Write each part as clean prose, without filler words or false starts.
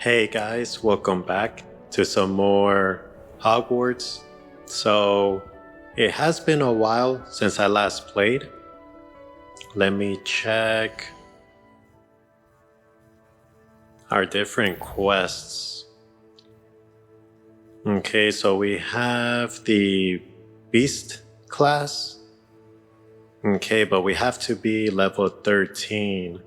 Hey guys, welcome back to some more Hogwarts. So, it has been a while since I last played. Let me check our different quests. Okay, so we have the Beast class. Okay, but we have to be level 13.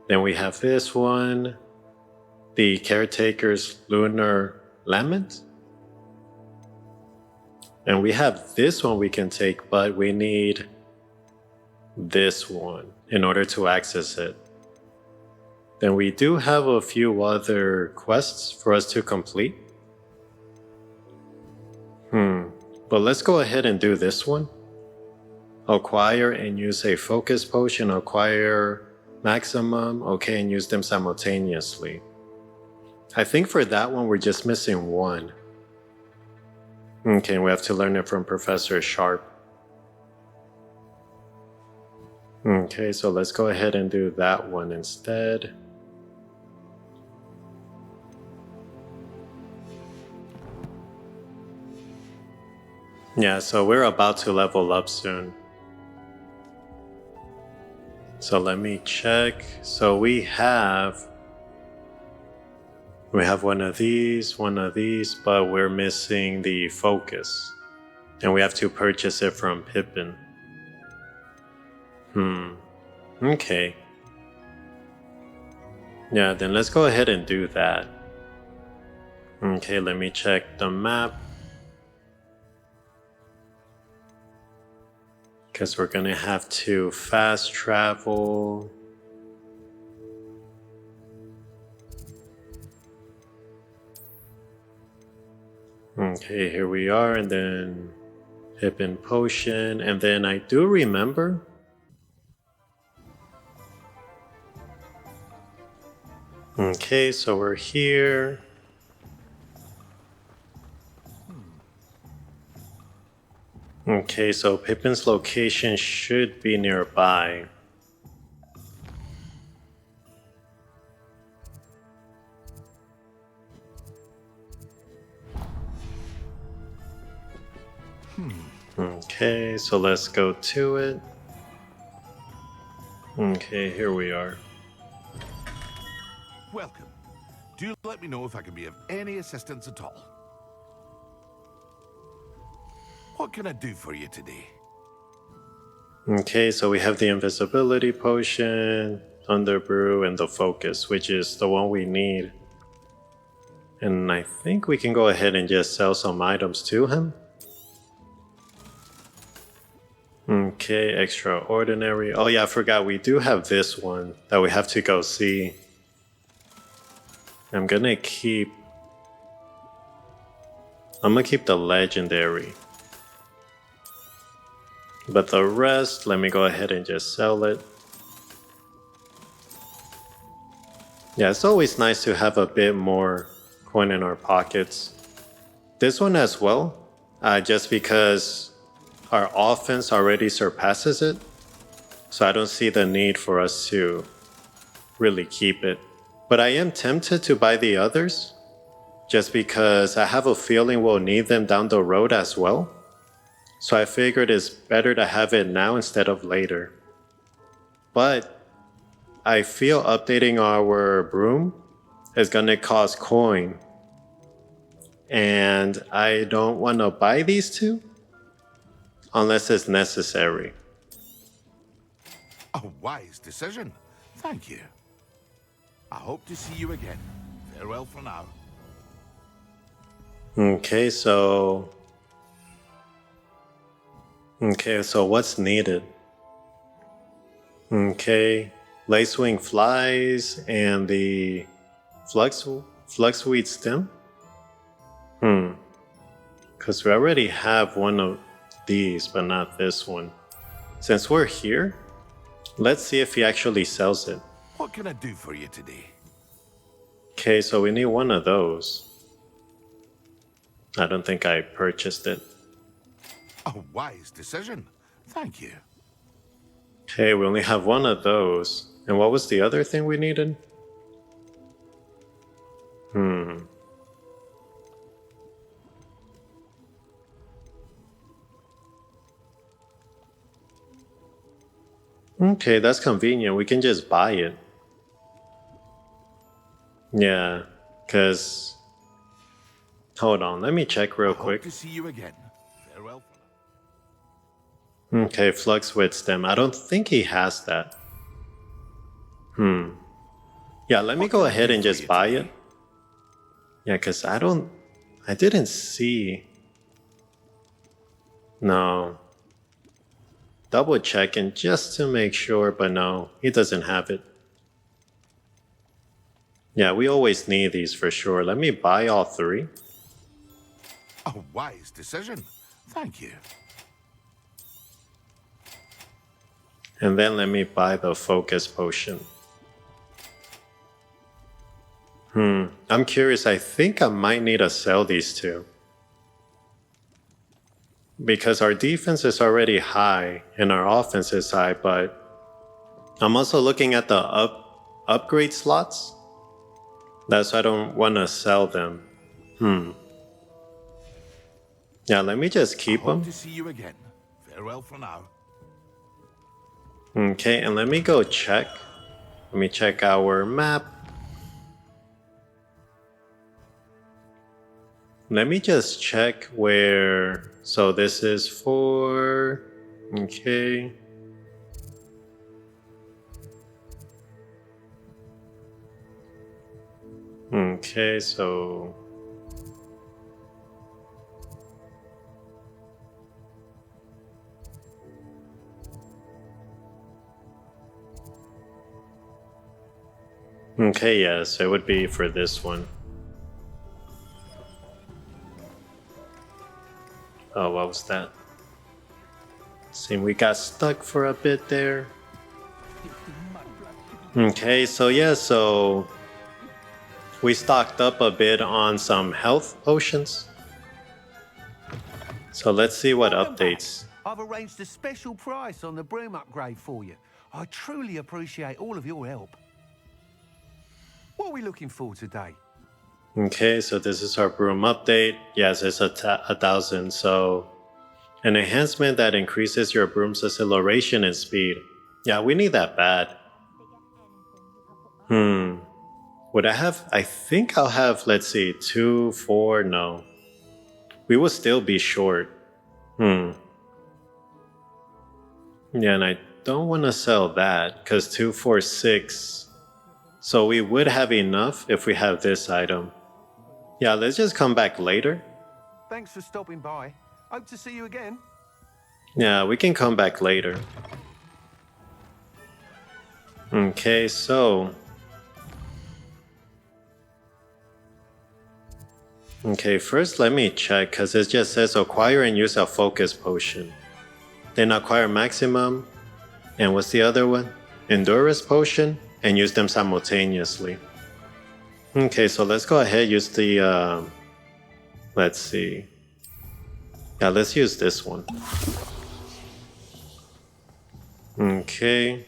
Then we have this one, the Caretaker's Lunar Lament. And we have this one we can take, but we need this one in order to access it. Then we do have a few other quests for us to complete. But let's go ahead and do this one. Acquire and use a focus potion, acquire maximum, okay, and use them simultaneously. I think for that one we're just missing one. Okay, we have to learn it from Professor Sharp. Okay, so let's go ahead and do that one instead. Yeah, so we're about to level up soon. So let me check. So we have one of these, but we're missing the focus. And we have to purchase it from Pippin. Okay. Yeah, then let's go ahead and do that. Okay, let me check the map. Because we're gonna have to fast travel. Okay, here we are, and then Pippin Potion, and then I do remember. Okay, so we're here. Okay, so Pippin's location should be nearby. Okay, so let's go to it. Okay, here we are. Welcome. Do let me know if I can be of any assistance at all. What can I do for you today? Okay, so we have the invisibility potion, thunder brew, and the focus, which is the one we need. And I think we can go ahead and just sell some items to him. Okay, extraordinary. Oh yeah, I forgot we do have this one that we have to go see. I'm gonna keep the legendary. But the rest, let me go ahead and just sell it. Yeah, it's always nice to have a bit more coin in our pockets. This one as well, just because our offense already surpasses it. So I don't see the need for us to really keep it. But I am tempted to buy the others, just because I have a feeling we'll need them down the road as well. So I figured it's better to have it now instead of later. But I feel updating our broom is gonna cost coin. And I don't want to buy these two unless it's necessary. A wise decision. Thank you. I hope to see you again. Farewell for now. Okay, so what's needed? Okay, Lacewing Flies and the Fluxweed Stem? Because we already have one of these, but not this one. Since we're here, let's see if he actually sells it. What can I do for you today? Okay, so we need one of those. I don't think I purchased it. A wise decision. Thank you. Okay, we only have one of those. And what was the other thing we needed? Okay, that's convenient. We can just buy it. Yeah, because... Hold on, let me check real Hope quick. to see you again. Farewell. Okay, Flux with stem. I don't think he has that. Yeah, let me What go can I ahead do and for just you buy today? it. Yeah, because I didn't see... No. Double checking just to make sure, but no, he doesn't have it. Yeah, we always need these for sure. Let me buy all 3. A wise decision. Thank you. And then let me buy the focus potion. I'm curious, I think I might need to sell these 2. Because our defense is already high and our offense is high, but I'm also looking at the upgrade slots. That's why I don't want to sell them. Yeah, let me just I keep hope them. to see you again. Farewell for now. Okay, and let me go check. Let me check our map. Let me just check where... So this is for... Okay. Okay, so... Okay, yes, it would be for this one. Oh, what was that? Seemed we got stuck for a bit there. Okay, so yeah, so... We stocked up a bit on some health potions. So let's see what Welcome back. updates. I've arranged a special price on the broom upgrade for you. I truly appreciate all of your help. What are we looking for today? Okay, so this is our broom update. Yes, it's 1,000. So an enhancement that increases your broom's acceleration and speed. Yeah, we need that bad. Would I have? I think I'll have, let's see, 2, 4, no. We will still be short. Yeah, and I don't want to sell that, because 2, 4, 6. So we would have enough if we have this item. Yeah, let's just come back later. Thanks for stopping by. Hope to see you again. Yeah, we can come back later. Okay, so... Okay, first let me check, because it just says acquire and use a focus potion. Then acquire maximum, and what's the other one? Endurance potion, and use them simultaneously. Okay, so let's go ahead use the... let's see. Yeah, let's use this one. Okay.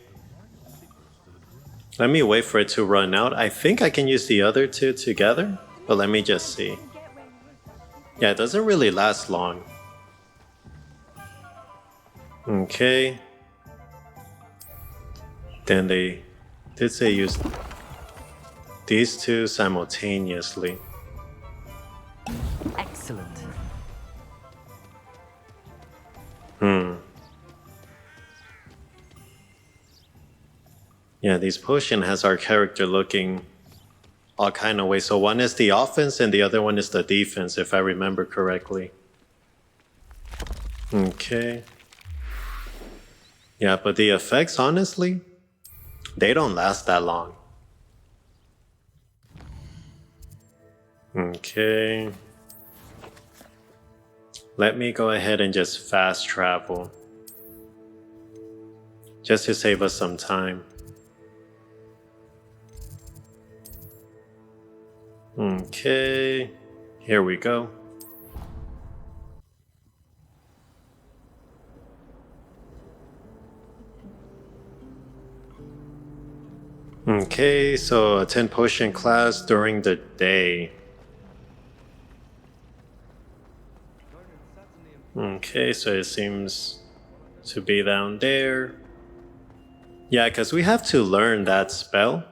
Let me wait for it to run out. I think I can use the other 2 together, but let me just see. Yeah, it doesn't really last long. Okay. Then they did say use these 2 simultaneously. Excellent. Yeah, these potion has our character looking all kind of ways. So one is the offense and the other one is the defense, if I remember correctly. Okay. Yeah, but the effects, honestly, they don't last that long. Okay. Let me go ahead and just fast travel. Just to save us some time. Okay. Here we go. Okay, so a 10 potion class during the day. Okay, so it seems to be down there. Yeah, because we have to learn that spell.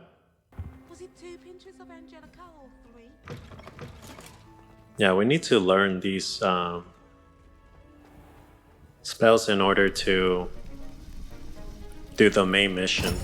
Was it 2 pinches of Angelica or 3? Yeah, we need to learn these spells in order to do the main mission.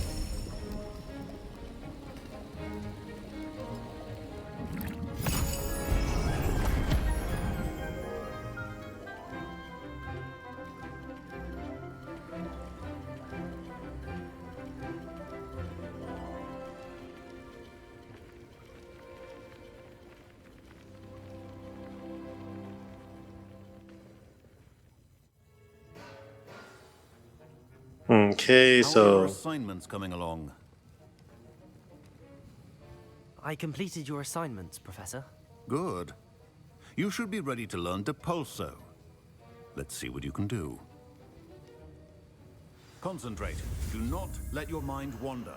Okay, How are your so assignments coming along? I completed your assignments, Professor. Good. You should be ready to learn Depulso. Let's see what you can do. Concentrate. Do not let your mind wander.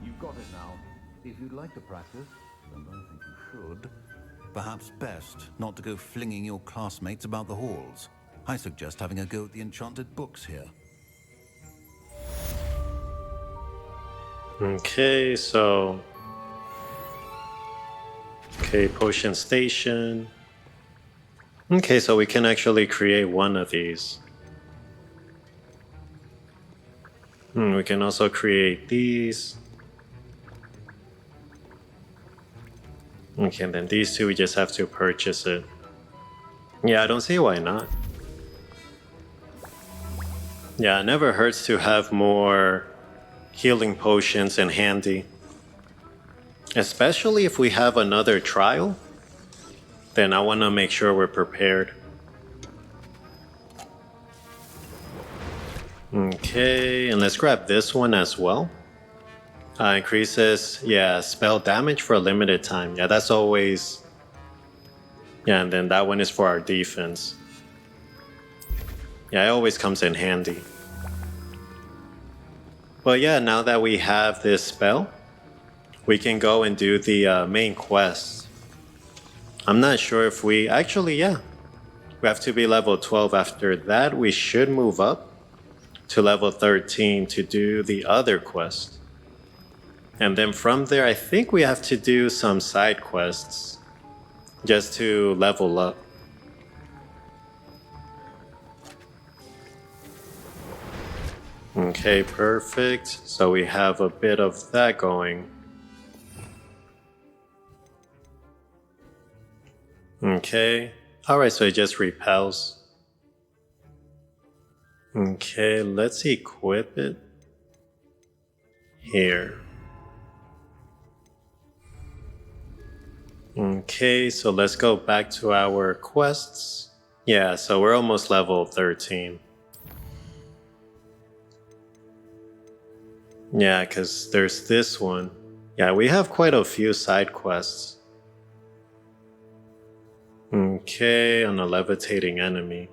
You've got it now. If you'd like to practice, and I think you should, perhaps best not to go flinging your classmates about the halls. I suggest having a go at the enchanted books here. okay, so okay, potion station. Okay, so we can actually create one of these. We can also create these. Okay, and then these two we just have to purchase it. Yeah, I don't see why not. Yeah, it never hurts to have more healing potions in handy. Especially if we have another trial, then I want to make sure we're prepared. Okay, and let's grab this one as well. Increases, yeah, spell damage for a limited time. Yeah, that's always... Yeah, and then that one is for our defense. Yeah, it always comes in handy. But yeah, now that we have this spell, we can go and do the main quest. I'm not sure if we... Actually, yeah. We have to be level 12. After that, we should move up to level 13 to do the other quest. And then from there, I think we have to do some side quests just to level up. Okay, perfect. So we have a bit of that going. Okay. Alright, so it just repels. Okay, let's equip it here. Okay, so let's go back to our quests. Yeah, so we're almost level 13. Yeah, because there's this one. Yeah, we have quite a few side quests. Okay, on a levitating enemy.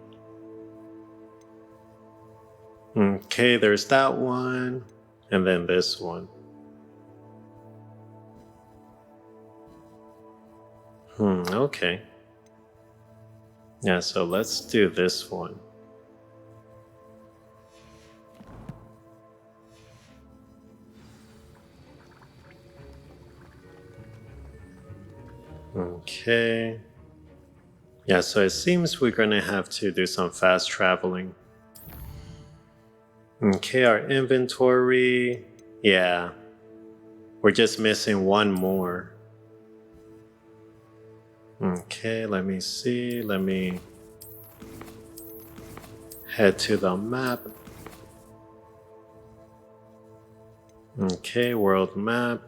Okay, there's that one. And then this one. Okay. Yeah, so let's do this one. Okay. Yeah, so it seems we're gonna have to do some fast traveling. Okay, our inventory. Yeah. We're just missing one more. Okay, let me see. Let me head to the map. Okay, world map.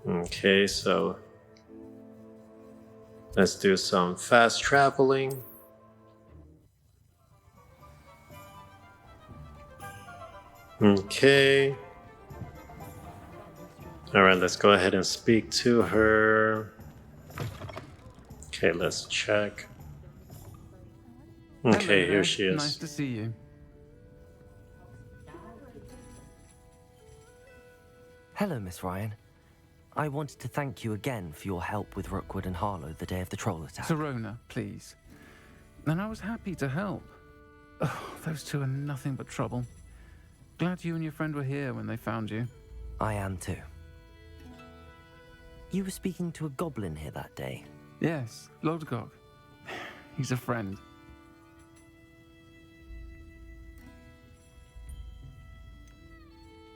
Okay, so let's do some fast traveling. Okay. Alright, let's go ahead and speak to her. Okay, let's check. Okay, Hello here there. she is. Nice to see you. Hello, Miss Ryan. I wanted to thank you again for your help with Rookwood and Harlow the day of the troll attack. Sirona, please. And I was happy to help. Oh, those two are nothing but trouble. Glad you and your friend were here when they found you. I am too. You were speaking to a goblin here that day. Yes, Lodgok. He's a friend.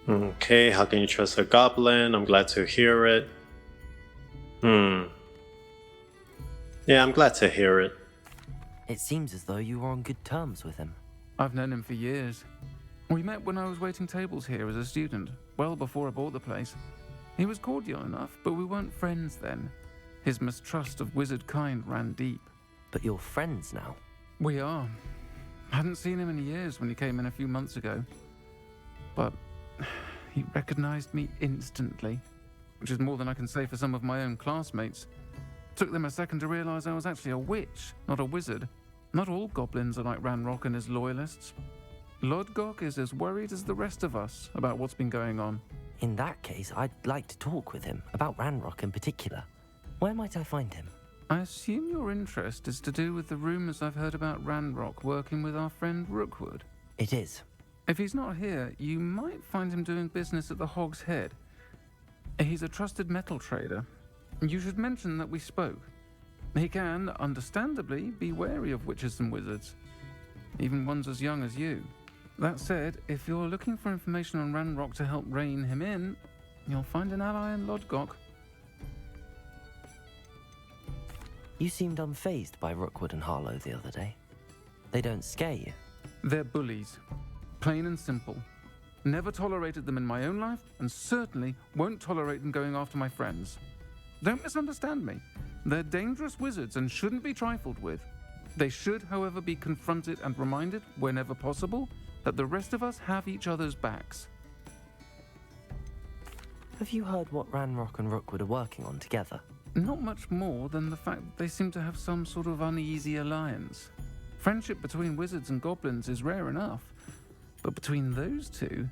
Okay, how can you trust a goblin? I'm glad to hear it. Yeah, I'm glad to hear it. It seems as though you were on good terms with him. I've known him for years. We met when I was waiting tables here as a student, well before I bought the place. He was cordial enough, but we weren't friends then. His mistrust of wizard kind ran deep. But you're friends now. We are. Hadn't seen him in years when he came in a few months ago. But he recognized me instantly, which is more than I can say for some of my own classmates. Took them a second to realize I was actually a witch, not a wizard. Not all goblins are like Ranrock and his loyalists. Lodgok is as worried as the rest of us about what's been going on. In that case, I'd like to talk with him, about Ranrock in particular. Where might I find him? I assume your interest is to do with the rumors I've heard about Ranrock working with our friend Rookwood. It is. If he's not here, you might find him doing business at the Hog's Head. He's a trusted metal trader. You should mention that we spoke. He can, understandably, be wary of witches and wizards, even ones as young as you. That said, if you're looking for information on Ranrock to help rein him in, you'll find an ally in Lodgok. You seemed unfazed by Rookwood and Harlow the other day. They don't scare you. They're bullies. Plain and simple. Never tolerated them in my own life, and certainly won't tolerate them going after my friends. Don't misunderstand me. They're dangerous wizards and shouldn't be trifled with. They should, however, be confronted and reminded, whenever possible, that the rest of us have each other's backs. Have you heard what Ranrock and Rookwood are working on together? Not much more than the fact that they seem to have some sort of uneasy alliance. Friendship between wizards and goblins is rare enough, but between those two,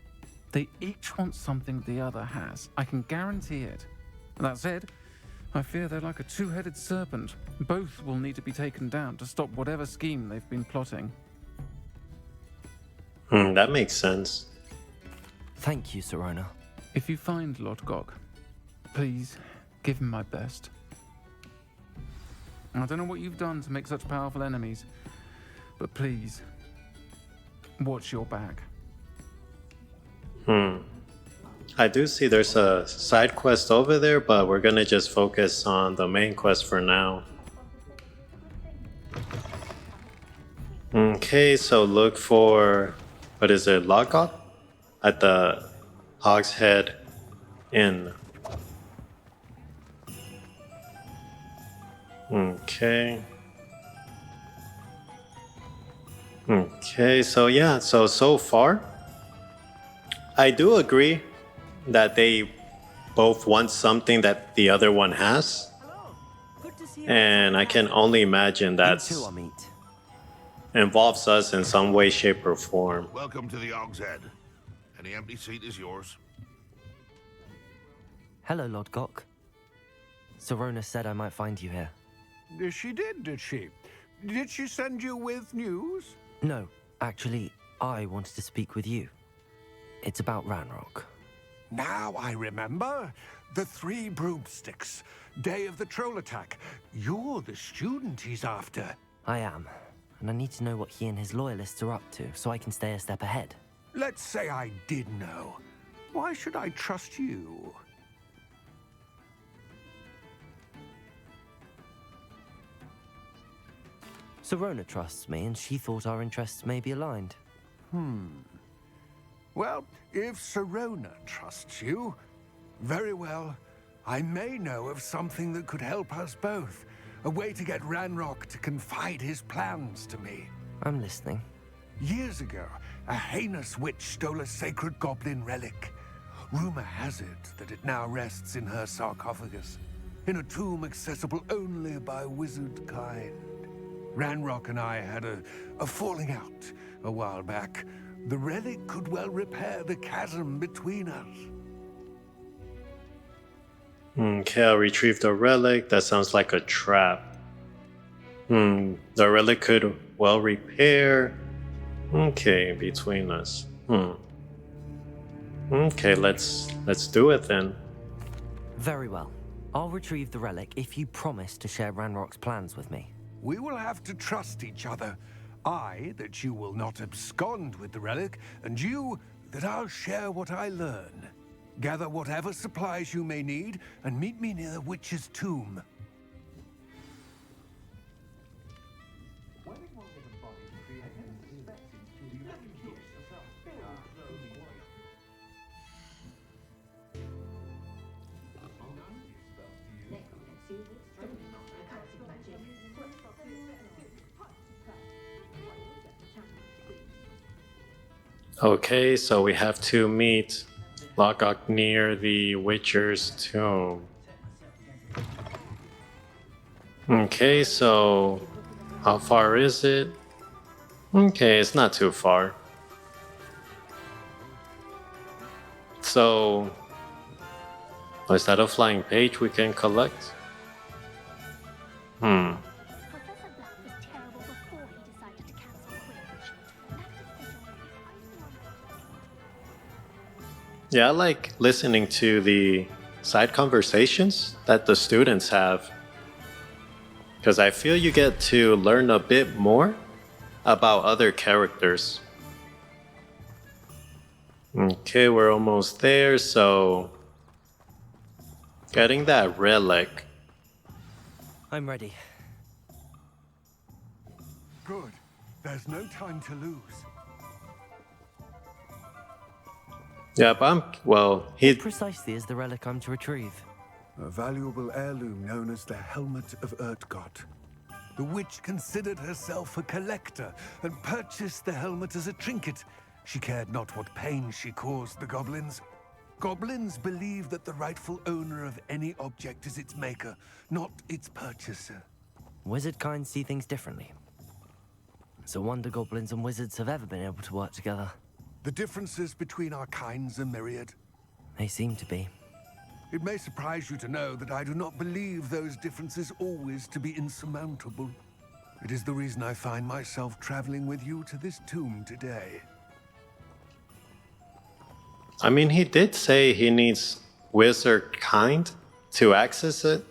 they each want something the other has. I can guarantee it. That said, I fear they're like a two-headed serpent. Both will need to be taken down to stop whatever scheme they've been plotting. That makes sense. Thank you, Sirona. If you find Lodgok, please give him my best. I don't know what you've done to make such powerful enemies, but please, watch your back. I do see there's a side quest over there, but we're gonna just focus on the main quest for now. Okay, so look for, what is it, Lodgok? At the Hog's Head Inn. Okay. Okay, so yeah, so far, I do agree that they both want something that the other one has. And I can only imagine that You two, Amit. involves us in some way, shape, or form. Welcome to the Hog's Head. Any empty seat is yours. Hello, Lodgok. Sirona said I might find you here. She did she? Did she send you with news? No, actually, I wanted to speak with you. It's about Ranrock. Now I remember. The 3 broomsticks. Day of the troll attack. You're the student he's after. I am, and I need to know what he and his loyalists are up to so I can stay a step ahead. Let's say I did know. Why should I trust you? Sirona trusts me, and she thought our interests may be aligned. Well, if Sirona trusts you, very well. I may know of something that could help us both. A way to get Ranrock to confide his plans to me. I'm listening. Years ago, a heinous witch stole a sacred goblin relic. Rumor has it that it now rests in her sarcophagus, in a tomb accessible only by wizard kind. Ranrock and I had a falling out a while back. The relic could well repair the chasm between us. Okay, I'll retrieve the relic. That sounds like a trap. The relic could well repair. Okay, between us. Okay, let's do it then. Very well. I'll retrieve the relic if you promise to share Ranrock's plans with me. We will have to trust each other. I, that you will not abscond with the relic, and you, that I'll share what I learn. Gather whatever supplies you may need, and meet me near the witch's tomb. Okay, so we have to meet Logok near the Witcher's tomb. Okay, so how far is it? Okay, it's not too far. So, is that a flying page we can collect? Professor Black was terrible before he decided to cancel Quidditch. Yeah, I like listening to the side conversations that the students have, because I feel you get to learn a bit more about other characters. Okay, we're almost there, so getting that relic. I'm ready. Good. There's no time to lose. Yeah, but What precisely is the relic I'm to retrieve? A valuable heirloom known as the Helmet of Urtgott. The witch considered herself a collector and purchased the helmet as a trinket. She cared not what pain she caused the goblins. Goblins believe that the rightful owner of any object is its maker, not its purchaser. Wizard kind see things differently. It's a wonder goblins and wizards have ever been able to work together. The differences between our kinds are myriad. They seem to be. It may surprise you to know that I do not believe those differences always to be insurmountable. It is the reason I find myself traveling with you to this tomb today. I mean, he did say he needs wizard kind to access it,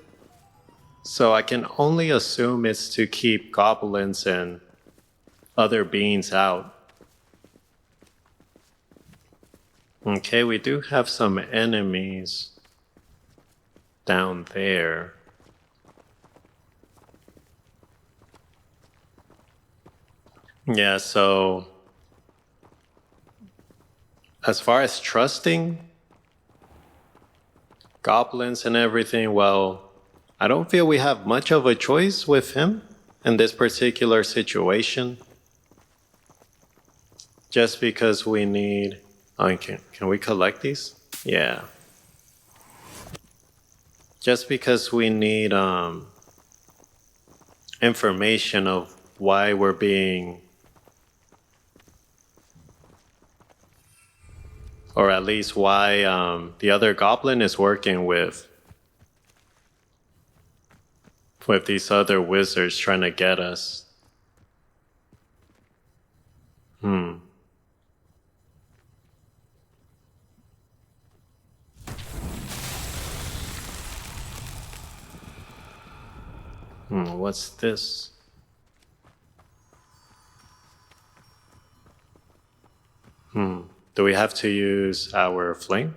so I can only assume it's to keep goblins and other beings out. Okay, we do have some enemies down there. Yeah, so as far as trusting goblins and everything, well, I don't feel we have much of a choice with him in this particular situation. Just because we need... Oh, can we collect these? Yeah. Just because we need information of why we're being... Or at least why the other goblin is working with these other wizards trying to get us. What's this? Do we have to use our flame?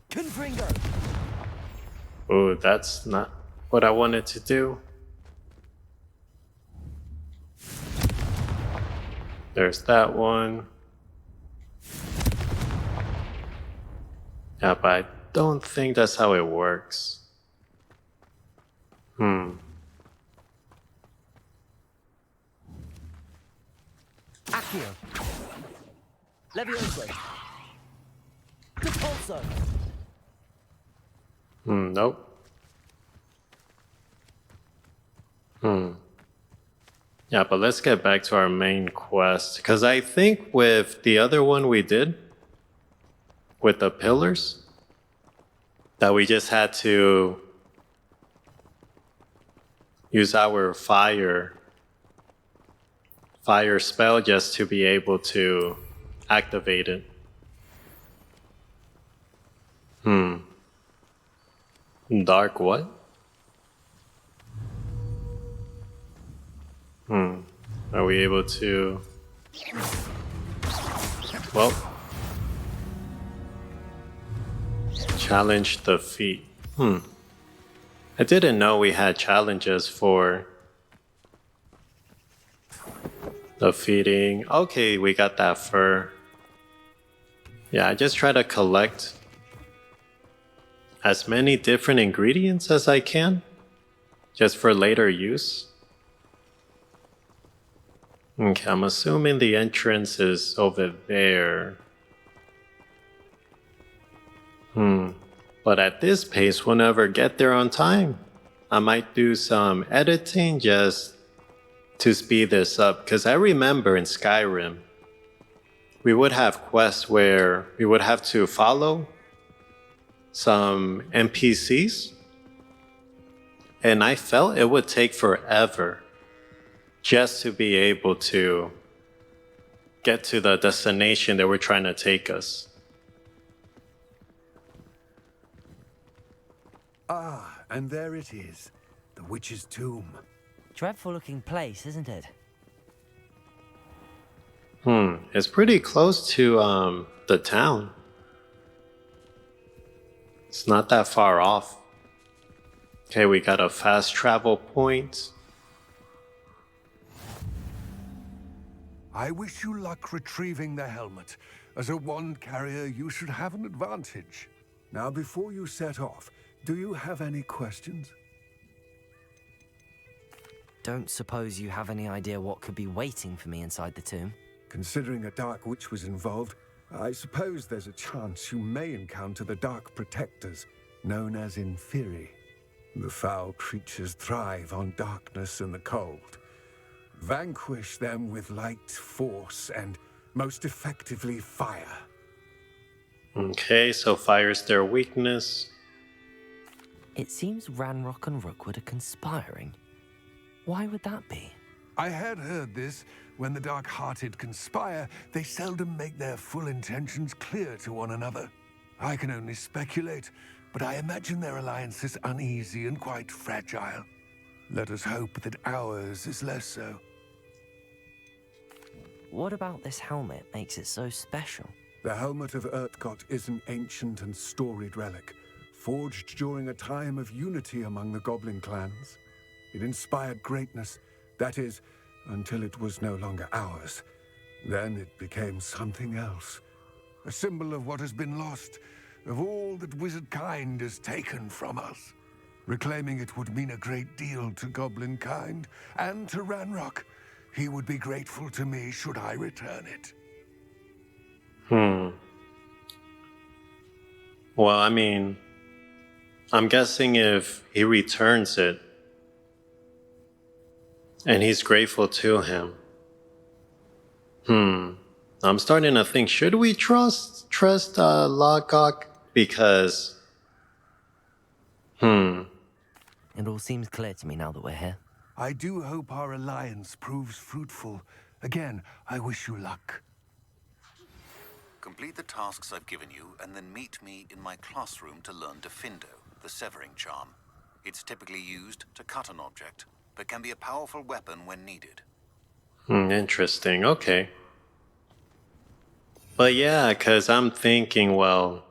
Confringo! Oh, that's not what I wanted to do. There's that one. Yeah, but I don't think that's how it works. Accio. Levioso. Repulso. Nope. Yeah, but let's get back to our main quest. Because I think with the other one we did, with the pillars, that we just had to use our fire spell just to be able to activate it. Dark what? Are we able to... Well... Challenge defeat. I didn't know we had challenges for defeating... Okay, we got that fur. Yeah, I just try to collect as many different ingredients as I can, just for later use. Okay, I'm assuming the entrance is over there. But at this pace, we'll never get there on time. I might do some editing just to speed this up, because I remember in Skyrim, we would have quests where we would have to follow some NPCs, and I felt it would take forever just to be able to get to the destination that we're trying to take us. Ah, and there it is. The witch's tomb. Dreadful looking place, isn't it? It's pretty close to the town. It's not that far off. Okay, we got a fast travel point. I wish you luck retrieving the helmet. As a wand carrier, you should have an advantage. Now, before you set off, do you have any questions? Don't suppose you have any idea what could be waiting for me inside the tomb? Considering a Dark Witch was involved, I suppose there's a chance you may encounter the Dark Protectors, known as Inferi. The foul creatures thrive on darkness and the cold. Vanquish them with light, force, and most effectively fire. Okay, so fire's their weakness. It seems Ranrock and Rookwood are conspiring. Why would that be? I had heard this. When the dark-hearted conspire, they seldom make their full intentions clear to one another. I can only speculate, but I imagine their alliance is uneasy and quite fragile. Let us hope that ours is less so. What about this helmet makes it so special? The helmet of Urtkot is an ancient and storied relic, forged during a time of unity among the goblin clans. It inspired greatness, that is, until it was no longer ours. Then it became something else. A symbol of what has been lost, of all that wizard kind has taken from us. Reclaiming it would mean a great deal to goblin kind, and to Ranrock. He would be grateful to me should I return it. Well, I mean, I'm guessing if he returns it, and he's grateful to him. I'm starting to think, should we trust Logok? Because, It all seems clear to me now that we're here. I do hope our alliance proves fruitful. Again, I wish you luck. Complete the tasks I've given you, and then meet me in my classroom to learn Defindo, the severing charm. It's typically used to cut an object, but can be a powerful weapon when needed. Interesting, okay. But yeah, because I'm thinking, well...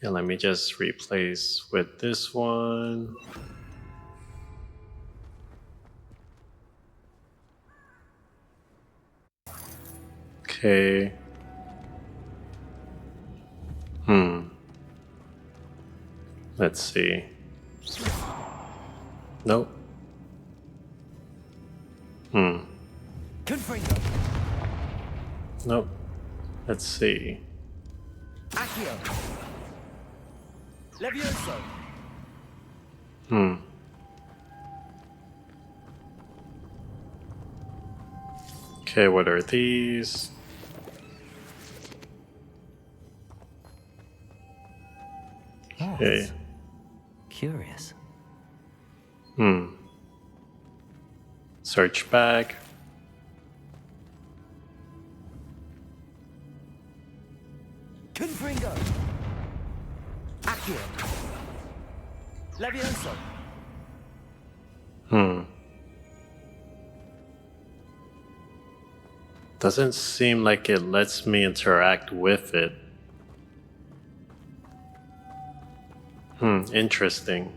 Yeah, let me just replace with this one. Okay. Let's see. Nope. Control! Confringo. Nope. Let's see. Accio. Levioso. Okay, what are these? Okay. Curious. Search bag. Confringo. Accio. Levioso. Doesn't seem like it lets me interact with it. Interesting.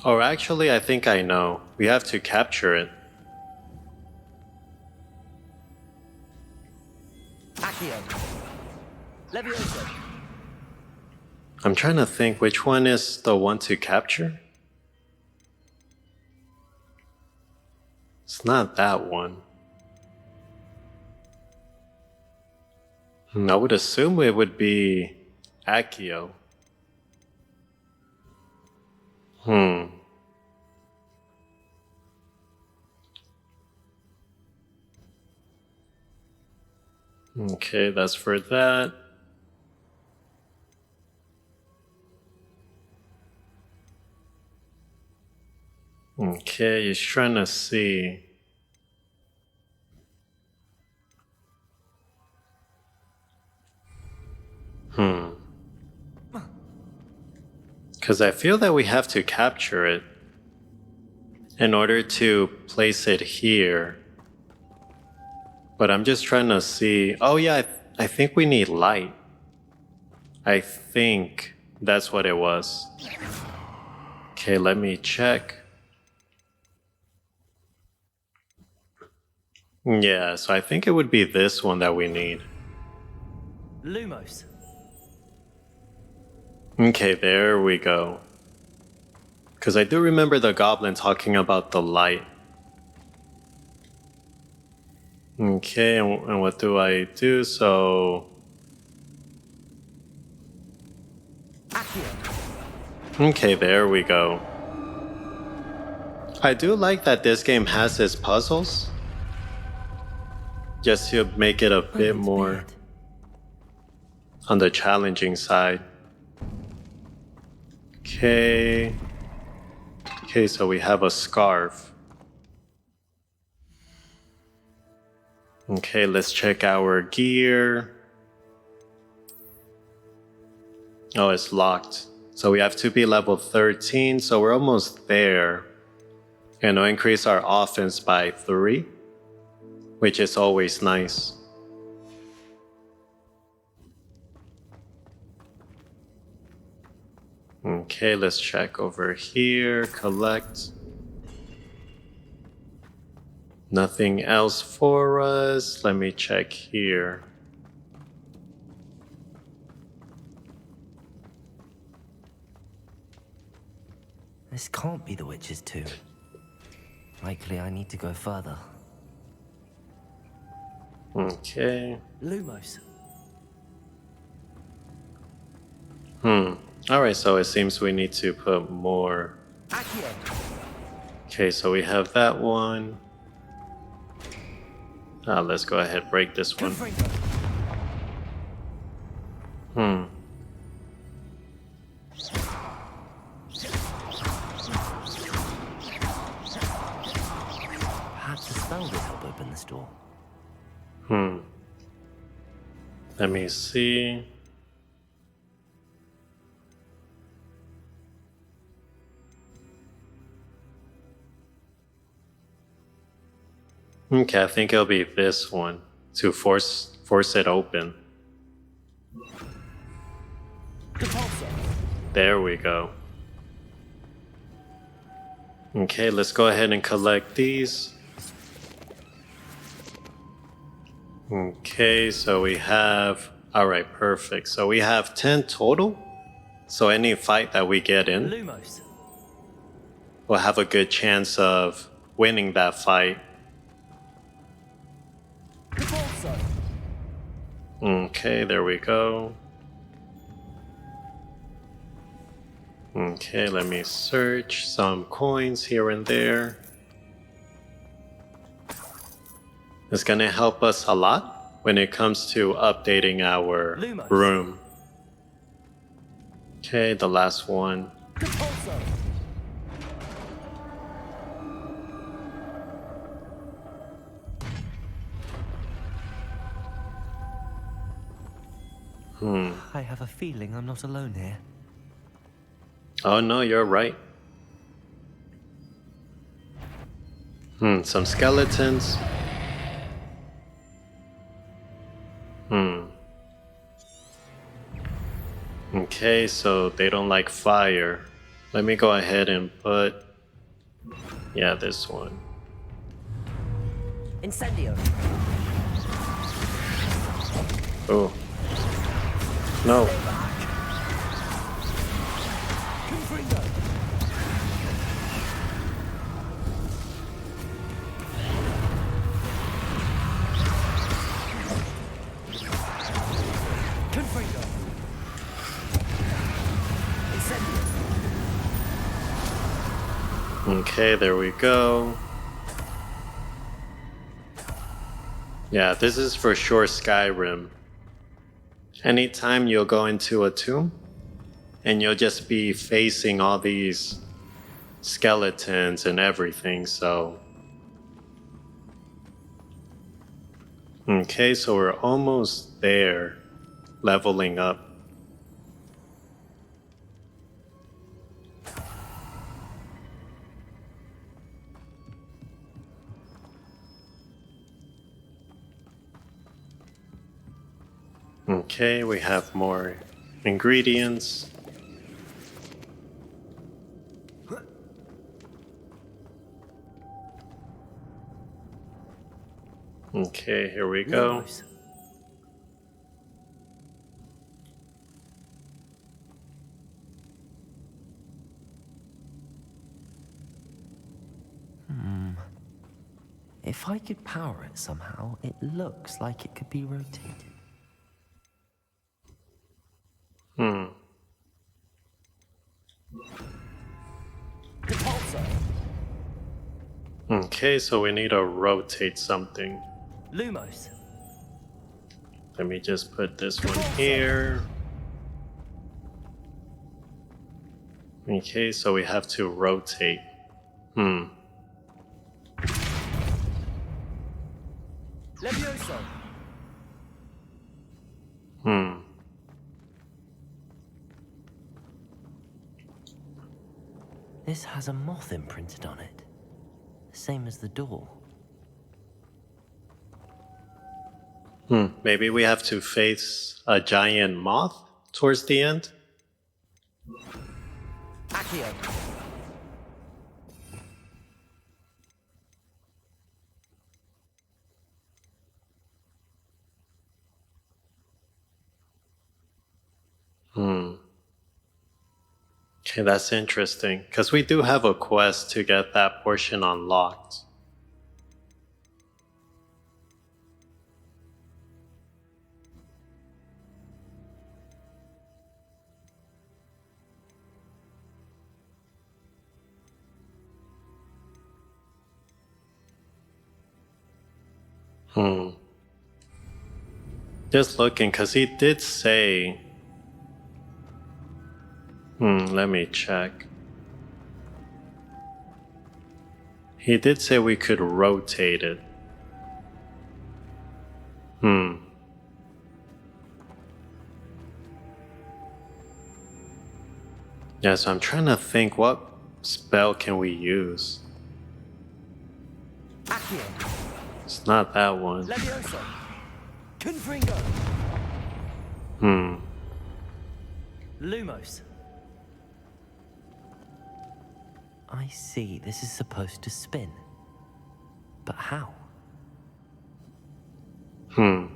Or actually, I think I know. We have to capture it. Accio. Levioso. I'm trying to think which one is the one to capture. It's not that one. I would assume it would be Accio. Okay, that's for that. Okay, he's trying to see. Because I feel that we have to capture it in order to place it here. But I'm just trying to see. Oh yeah, I think we need light. I think that's what it was. Okay, let me check. Yeah, so I think it would be this one that we need. Lumos. Okay, there we go. Because I do remember the goblin talking about the light. Okay, and what do I do? So... Okay, there we go. I do like that this game has its puzzles. Just to make it a bit more on the challenging side. Okay. Okay, so we have a scarf. Okay, let's check our gear. Oh, it's locked. So we have to be level 13, so we're almost there. And it'll increase our offense by 3, which is always nice. Okay, let's check over here, collect. Nothing else for us. Let me check here. This can't be the witch's tomb. Likely I need to go further. Okay. Lumos. Alright, so it seems we need to put more. Accio. Okay, so we have that one. Let's go ahead, break this one. Confringo. Perhaps a spell would help open this door. Let me see. Okay, I think it'll be this one to force it open. Compulso. There we go. Okay, let's go ahead and collect these. Okay, so we have... Alright, perfect. So we have 10 total. So any fight that we get in, Lumos. we'll have a good chance of winning that fight Okay, there we go. Okay, let me search some coins here and there. It's gonna help us a lot when it comes to updating our Lumos. room. Okay, the last one. Repulso. I have a feeling I'm not alone here. Oh no, you're right. Some skeletons. Okay, so they don't like fire. Let me go ahead and put... yeah, this one. Incendio. Oh. No. Confringo. Confringo. Incendio. Okay, there we go. Yeah, this is for sure Skyrim. Anytime you'll go into a tomb, and you'll just be facing all these skeletons and everything, so... okay, so we're almost there, leveling up. Okay, we have more ingredients. Okay, here we go. Lumos. If I could power it somehow, it looks like it could be rotated. Repulso. Okay, so we need to rotate something. Lumos. Let me just put this one here. Okay, so we have to rotate. Levioso. This has a moth imprinted on it. Same as the door. Maybe we have to face a giant moth towards the end? Accio. Okay, that's interesting, because we do have a quest to get that portion unlocked. Just looking, because he did say... let me check. He did say we could rotate it. Yeah, so I'm trying to think, what spell can we use? Accio. It's not that one. Levioso. Confringo. Lumos. I see, this is supposed to spin. But how? The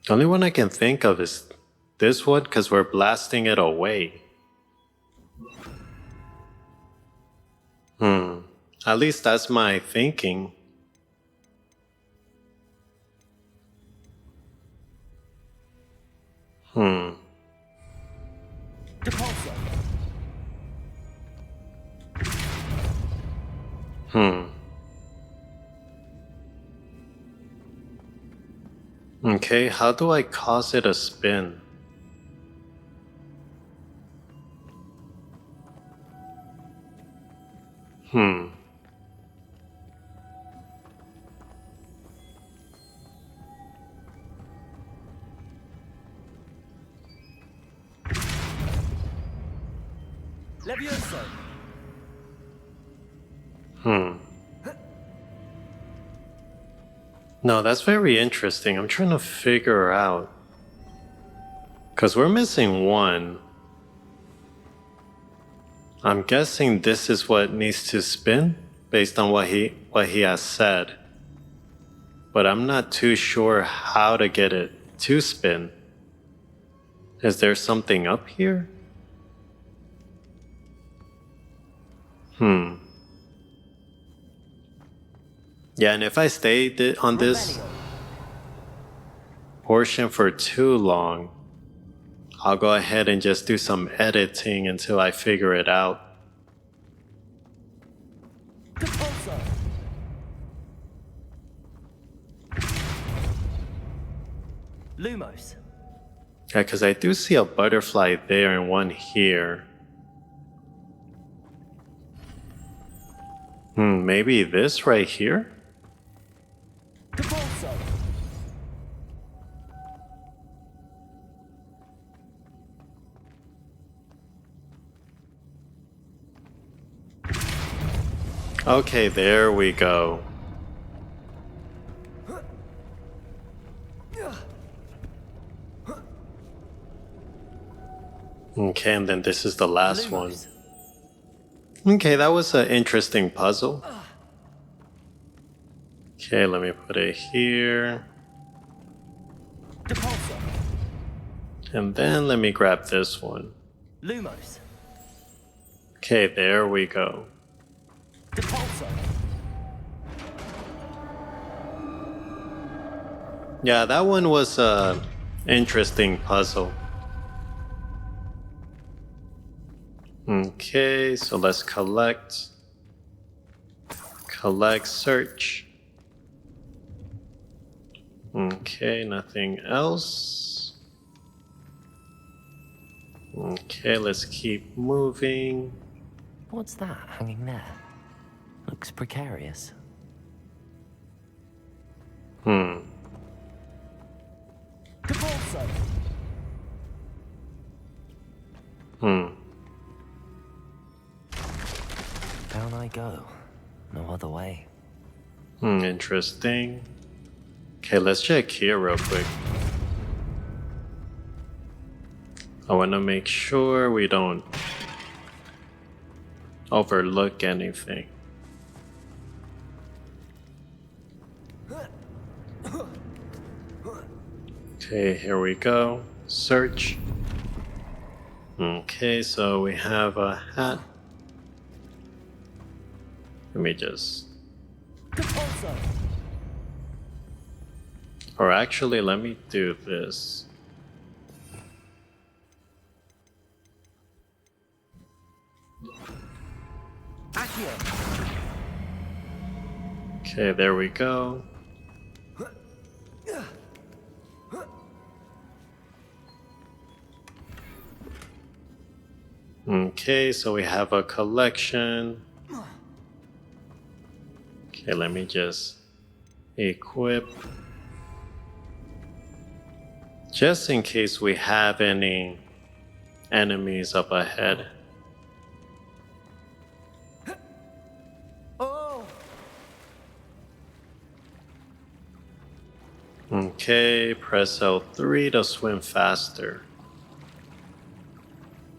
only one I can think of is this one, because we're blasting it away. At least that's my thinking. Depulso. Okay, how do I cause it to spin? Levioso. No, that's very interesting. I'm trying to figure out. Because we're missing one. I'm guessing this is what needs to spin based on what he has said. But I'm not too sure how to get it to spin. Is there something up here? Yeah, and if I stay on this portion for too long, I'll go ahead and just do some editing until I figure it out. Depulso. Lumos. Yeah, because I do see a butterfly there and one here. Maybe this right here? Depulso. Okay, there we go. Okay, and then this is the last one. Lumos. Okay, that was an interesting puzzle. Okay, let me put it here. Depulso. And then let me grab this one. Lumos. Okay, there we go. Depulso. Yeah, that one was a interesting puzzle. Okay, so let's collect. Collect, search. Okay, nothing else. Okay, let's keep moving. What's that hanging there? Looks precarious. Depulso. Down I go. No other way. Interesting. Okay, let's check here real quick. I want to make sure we don't overlook anything. Okay, here we go. Search. Okay, so we have a hat. Let me just... Depulso. Or actually, let me do this. Accio. Okay, there we go. Okay, so we have a collection. Okay, let me just equip. Just in case we have any enemies up ahead. Oh. Okay, press L3 to swim faster.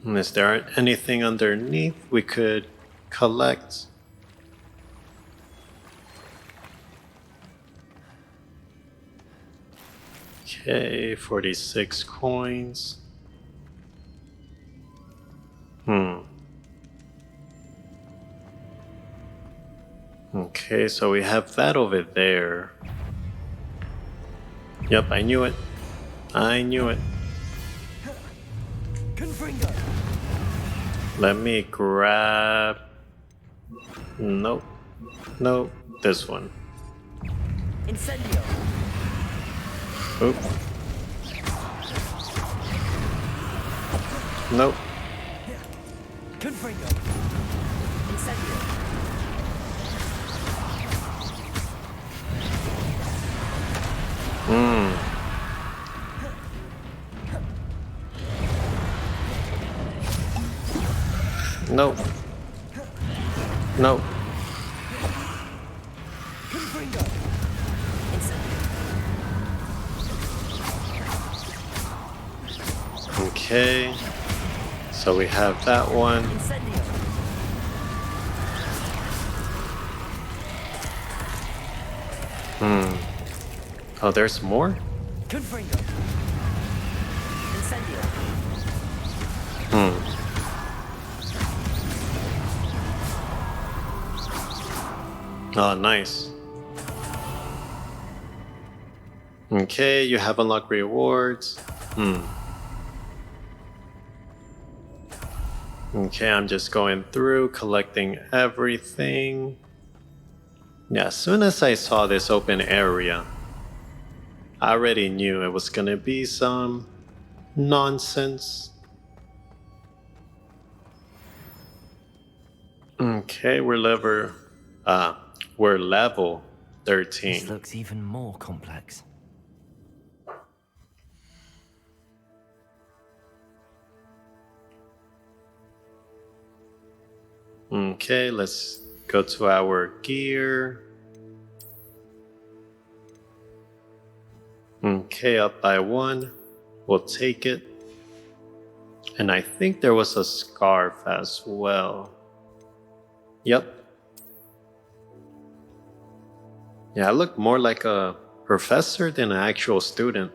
Is there anything underneath we could collect? Okay, 46 coins. Okay, so we have that over there. Yep, I knew it. I knew it. Confringo. Let me grab... Nope. Nope. This one. Incendio. Oop. Nope. Confringo. Incendio. Nope. Nope. Confringo. Incendio. Okay. So we have that one. Incendio. Oh, there's more? Confringo. Incendio. Oh, nice. Okay, you have unlocked rewards. Okay, I'm just going through, collecting everything. Yeah, as soon as I saw this open area, I already knew it was gonna be some nonsense. Okay, we're level 13. This looks even more complex. Okay, let's go to our gear. Okay, up by 1. We'll take it. And I think there was a scarf as well. Yep. Yeah, I look more like a professor than an actual student.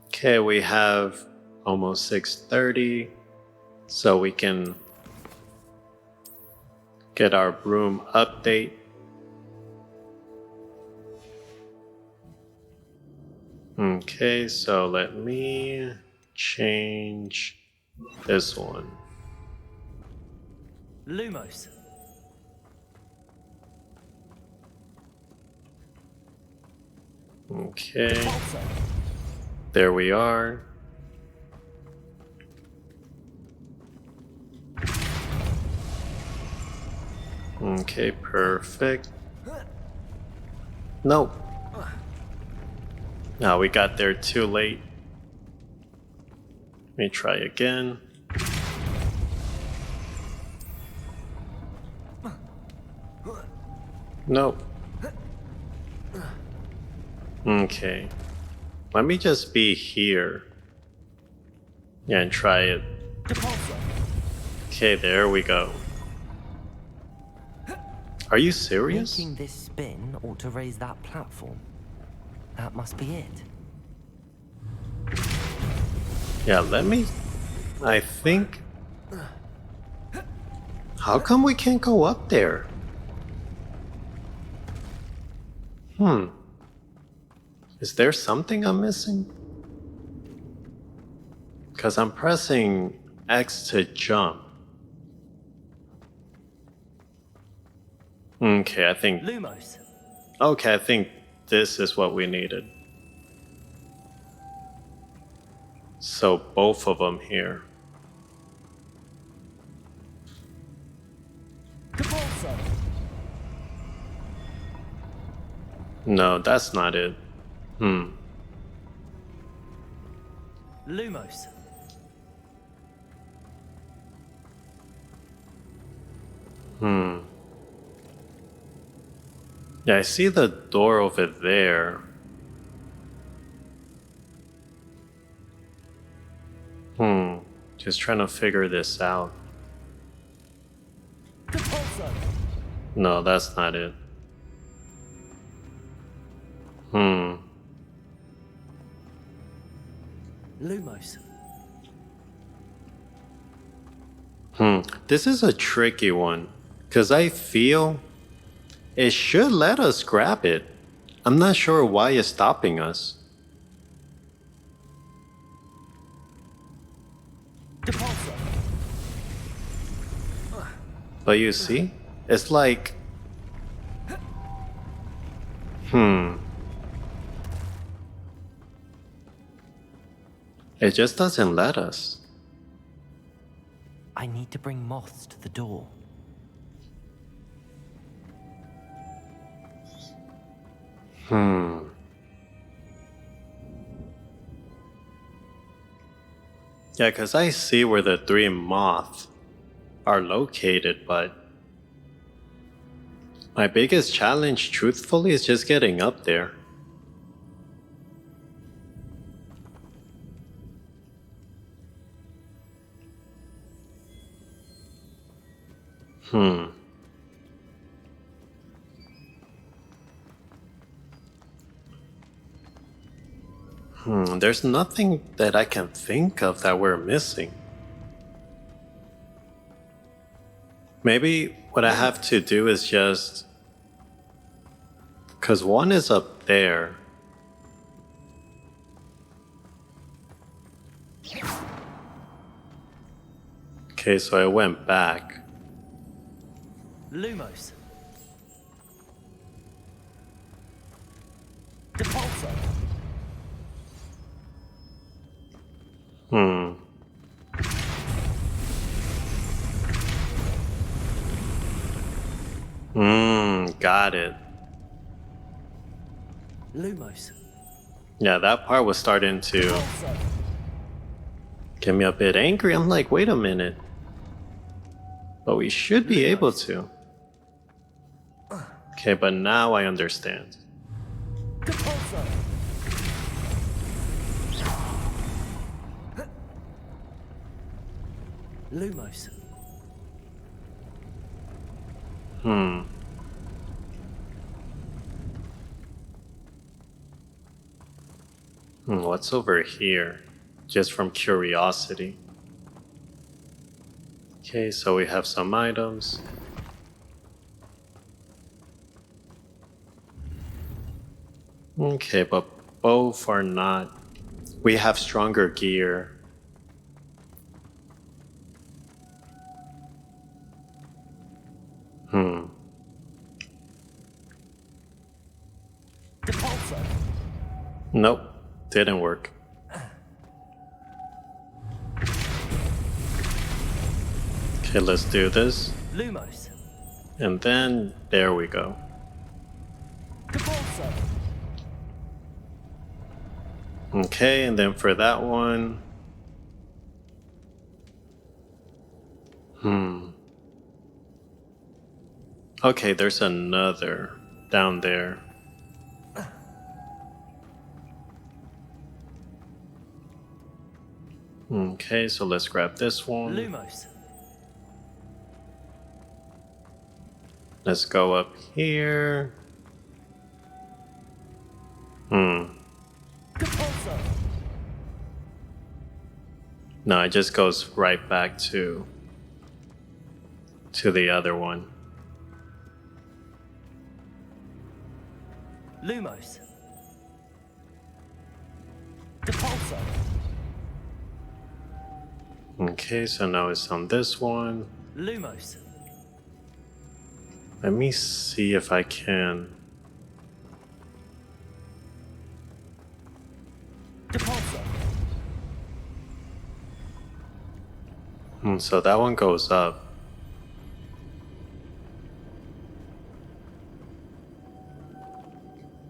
Okay, we have almost 6:30, so we can get our broom update. Okay, so let me change this one. Lumos. Okay, Pulsar. there we are. Okay, perfect. Nope. No, we got there too late. Let me try again. Nope. Okay. Let me just be here. Yeah, and try it. Depulsar. Okay, there we go. Are you serious? Making this spin ought to raise that platform. That must be it. Yeah, I think... How come we can't go up there? Is there something I'm missing? Because I'm pressing X to jump. Okay, I think this is what we needed. So both of them here. Depulsar. No, that's not it. Lumos. Yeah, I see the door over there. Just trying to figure this out. Depulsar. No, that's not it. Lumos. This is a tricky one, because I feel it should let us grab it. I'm not sure why it's stopping us. Depulso. But you see, it's like, it just doesn't let us. I need to bring moths to the door. Yeah, because I see where the 3 moths are located, but my biggest challenge, truthfully, is just getting up there. There's nothing that I can think of that we're missing. Maybe what I have to do is just... Because one is up there. Okay, so I went back. Lumos. Depulso. Got it. Lumos. Yeah, that part was starting to Depulso. get me a bit angry. I'm like, wait a minute. But we should be able to. Okay, but now I understand. Depulso. Lumos. What's over here? Just from curiosity. Okay, so we have some items. Okay, but both are not. We have stronger gear. Depulso. Nope, didn't work. Okay, let's do this. Lumos. And then, there we go. Depulso. Okay, and then for that one... Okay, there's another down there. Okay, so let's grab this one. Lumos. Let's go up here. Depulso. No, it just goes right back to the other one. Lumos. Depulso. Okay, so now it's on this one. Lumos. Let me see if I can. Depulso. So that one goes up.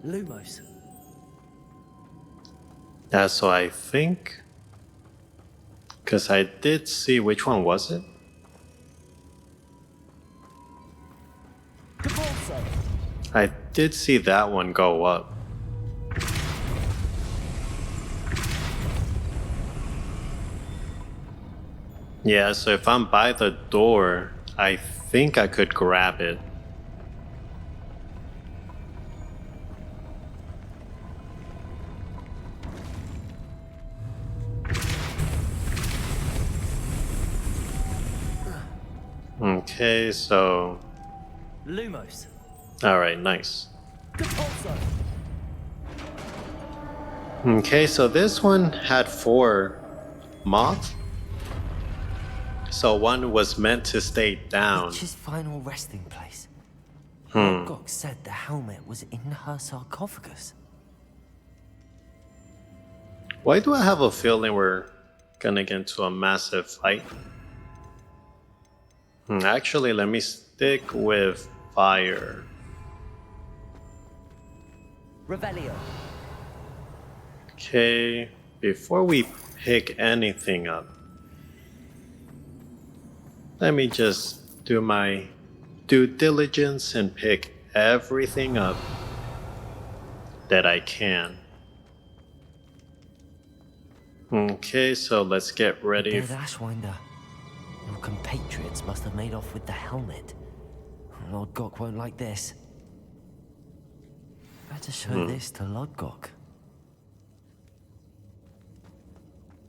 Lumos. Yeah, so I think... Because I did see, which one was it? Depulso. I did see that one go up. Yeah, so if I'm by the door, I think I could grab it. Okay, so... Lumos. Alright, nice. Depulso. Okay, so this one had 4 moths. So one was meant to stay down. Witch's final resting place. Hmm. Gok said the helmet was in her sarcophagus. Why do I have a feeling we're gonna get into a massive fight? Actually, let me stick with fire. Revelio. Okay, before we pick anything up, let me just do my due diligence and pick everything up that I can. Okay, so let's get ready. Dead Ashwinder. Your compatriots must have made off with the helmet. Lord Gok won't like this. Better show this to Lord Gok.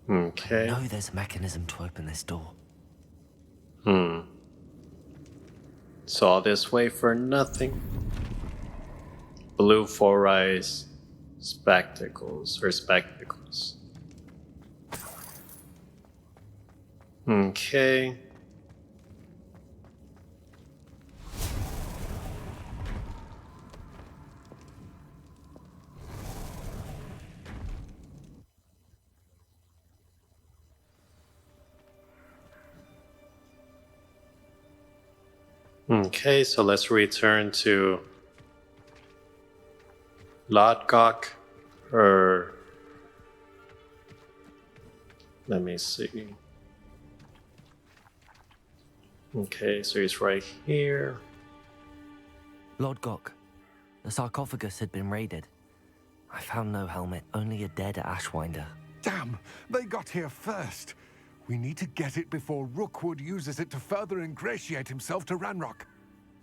Okay. I know there's a mechanism to open this door. So all this way for nothing. Blue four-eyes spectacles. Okay. Okay, so let's return to Lodgok, or let me see. Okay, so he's right here. Lord Gok, the sarcophagus had been raided. I found no helmet, only a dead Ashwinder. Damn, they got here first. We need to get it before Rookwood uses it to further ingratiate himself to Ranrock.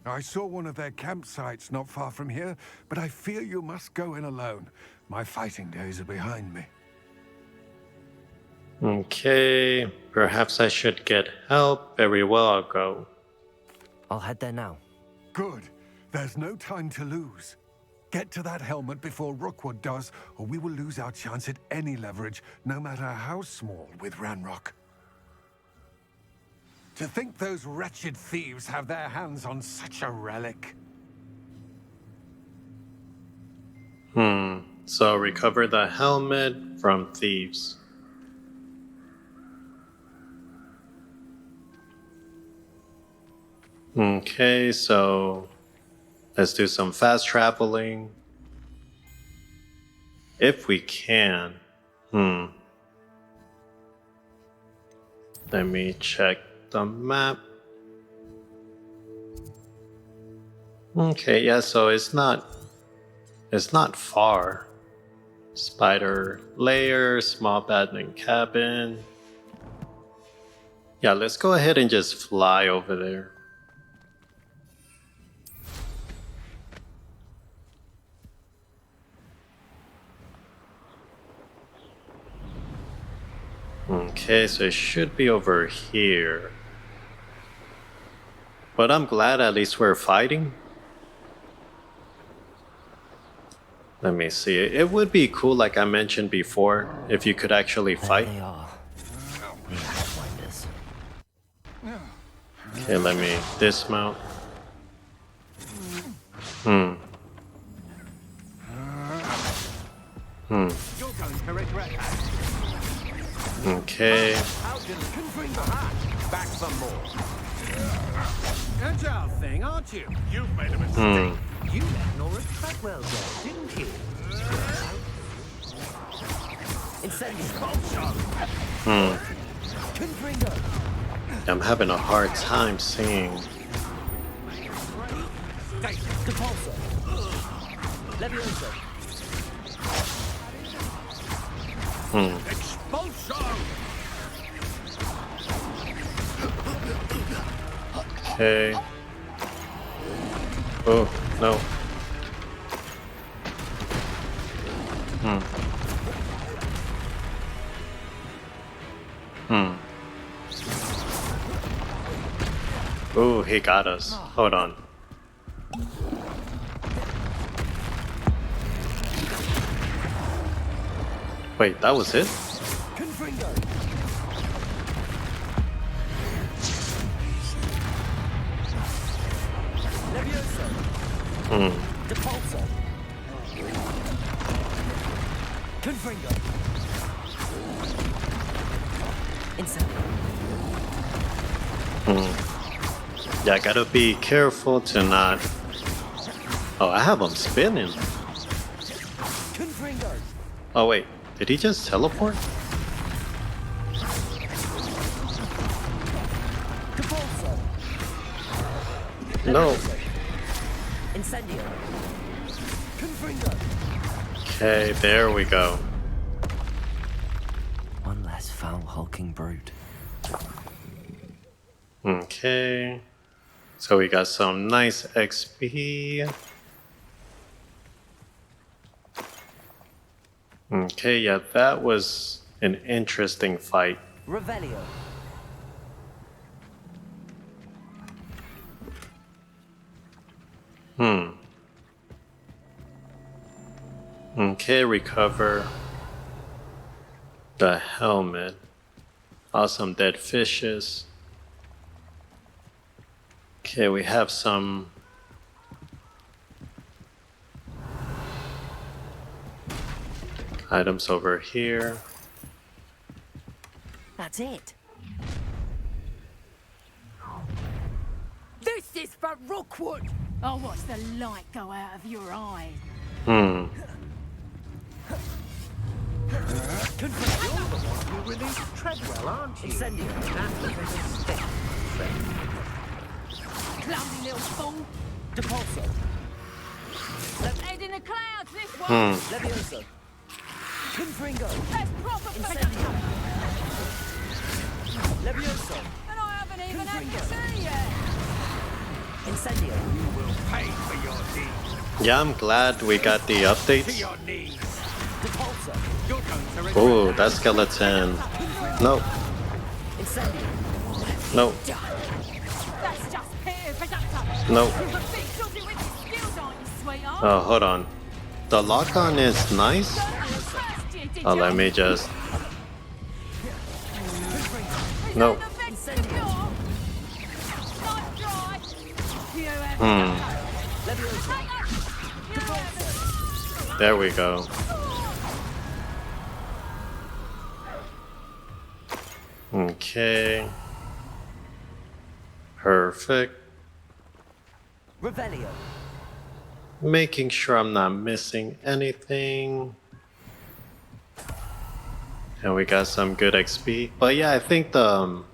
I saw one of their campsites not far from here, but I fear you must go in alone. My fighting days are behind me. Okay, perhaps I should get help. Very well, I'll go. I'll head there now. Good. There's no time to lose. Get to that helmet before Rookwood does, or we will lose our chance at any leverage, no matter how small, with Ranrock. To think those wretched thieves have their hands on such a relic. So recover the helmet from thieves. Okay, so let's do some fast traveling. If we can. Let me check the map. Okay, yeah, so it's not far. Spider lair, small abandoned cabin. Yeah, let's go ahead and just fly over there. Okay, so it should be over here. But I'm glad at least we're fighting. Let me see. It would be cool, like I mentioned before, if you could actually fight. There they are. The Ashwinders. Okay, let me dismount. You're going to regret that. Okay. Back some more. Agile thing, aren't you? You've made a mistake. You let Nora Treadwell go, didn't you? Incendio. Confringo. I'm having a hard time seeing. Depulso. Levioso. Expulso! Okay. Oh, no. Oh, he got us. Hold on. Wait, that was it? Confringo. Depulso. Confringo. Incendio. Yeah, I gotta be careful to not. Oh, I have him spinning. Confringo. Oh wait, did he just teleport? Depulso. No. Incendio. Confringo. Okay, there we go. One less foul hulking brute. Okay. So we got some nice XP. Okay, yeah, that was an interesting fight. Revelio. Okay, recover the helmet. Awesome dead fishes. Okay, we have some items over here. That's it. This is for Rookwood! I'll watch the light go out of your eye. You released Treadwell, aren't you? Incendio. Clumsy little fool! Depulso. Head in the clouds, this one! Levioso. Confringo. That's proper Incendio. Levioso. And I haven't even had to see yet! Incendio. Pay for your deeds. Yeah, I'm glad we got the updates. Your knees. Depulso. You're going to regret Oh, that skeleton. No, Incendio. no, That's just pure productive! no. You're a bit dodgy with your skills, aren't you, sweetheart? Oh, hold on. The lock-on is nice. Oh, let me just. No. There we go. Okay. Perfect. Revelio. Making sure I'm not missing anything. And we got some good XP. But yeah, I think the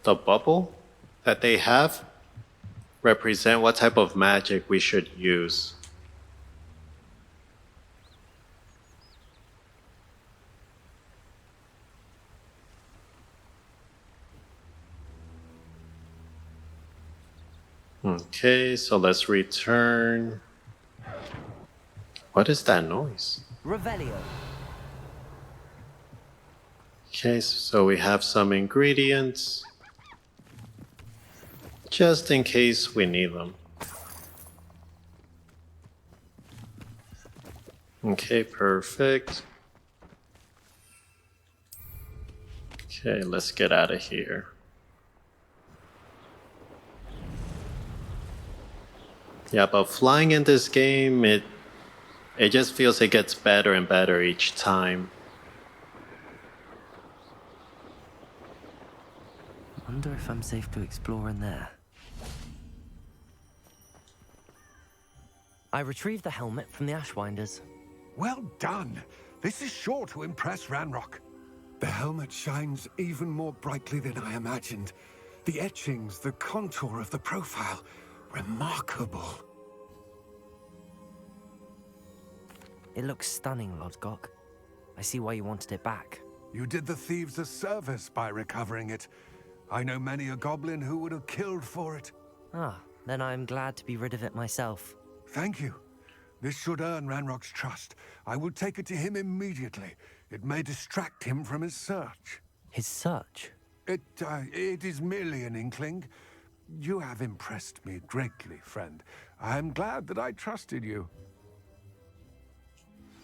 bubble that they have represent what type of magic we should use. Okay, so let's return. What is that noise? Revelio. Okay, so we have some ingredients. Just in case we need them. Okay, perfect. Okay, let's get out of here. Yeah, but flying in this game, it just feels it gets better and better each time. Wonder if I'm safe to explore in there. I retrieved the helmet from the Ashwinders. Well done. This is sure to impress Ranrock. The helmet shines even more brightly than I imagined. The etchings, the contour of the profile. Remarkable. It looks stunning, Lodgok. I see why you wanted it back. You did the thieves a service by recovering it. I know many a goblin who would have killed for it. Ah, then I'm glad to be rid of it myself. Thank you. This should earn Ranrock's trust. I will take it to him immediately. It may distract him from his search. His search? It is merely an inkling. You have impressed me greatly, friend. I am glad that I trusted you.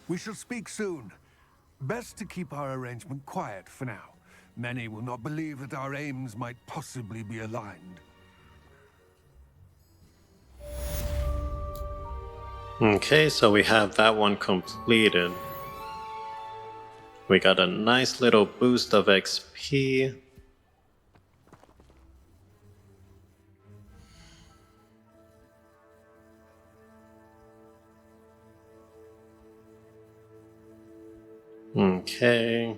We shall speak soon. Best to keep our arrangement quiet for now. Many will not believe that our aims might possibly be aligned. Okay, so we have that one completed. We got a nice little boost of XP. Okay.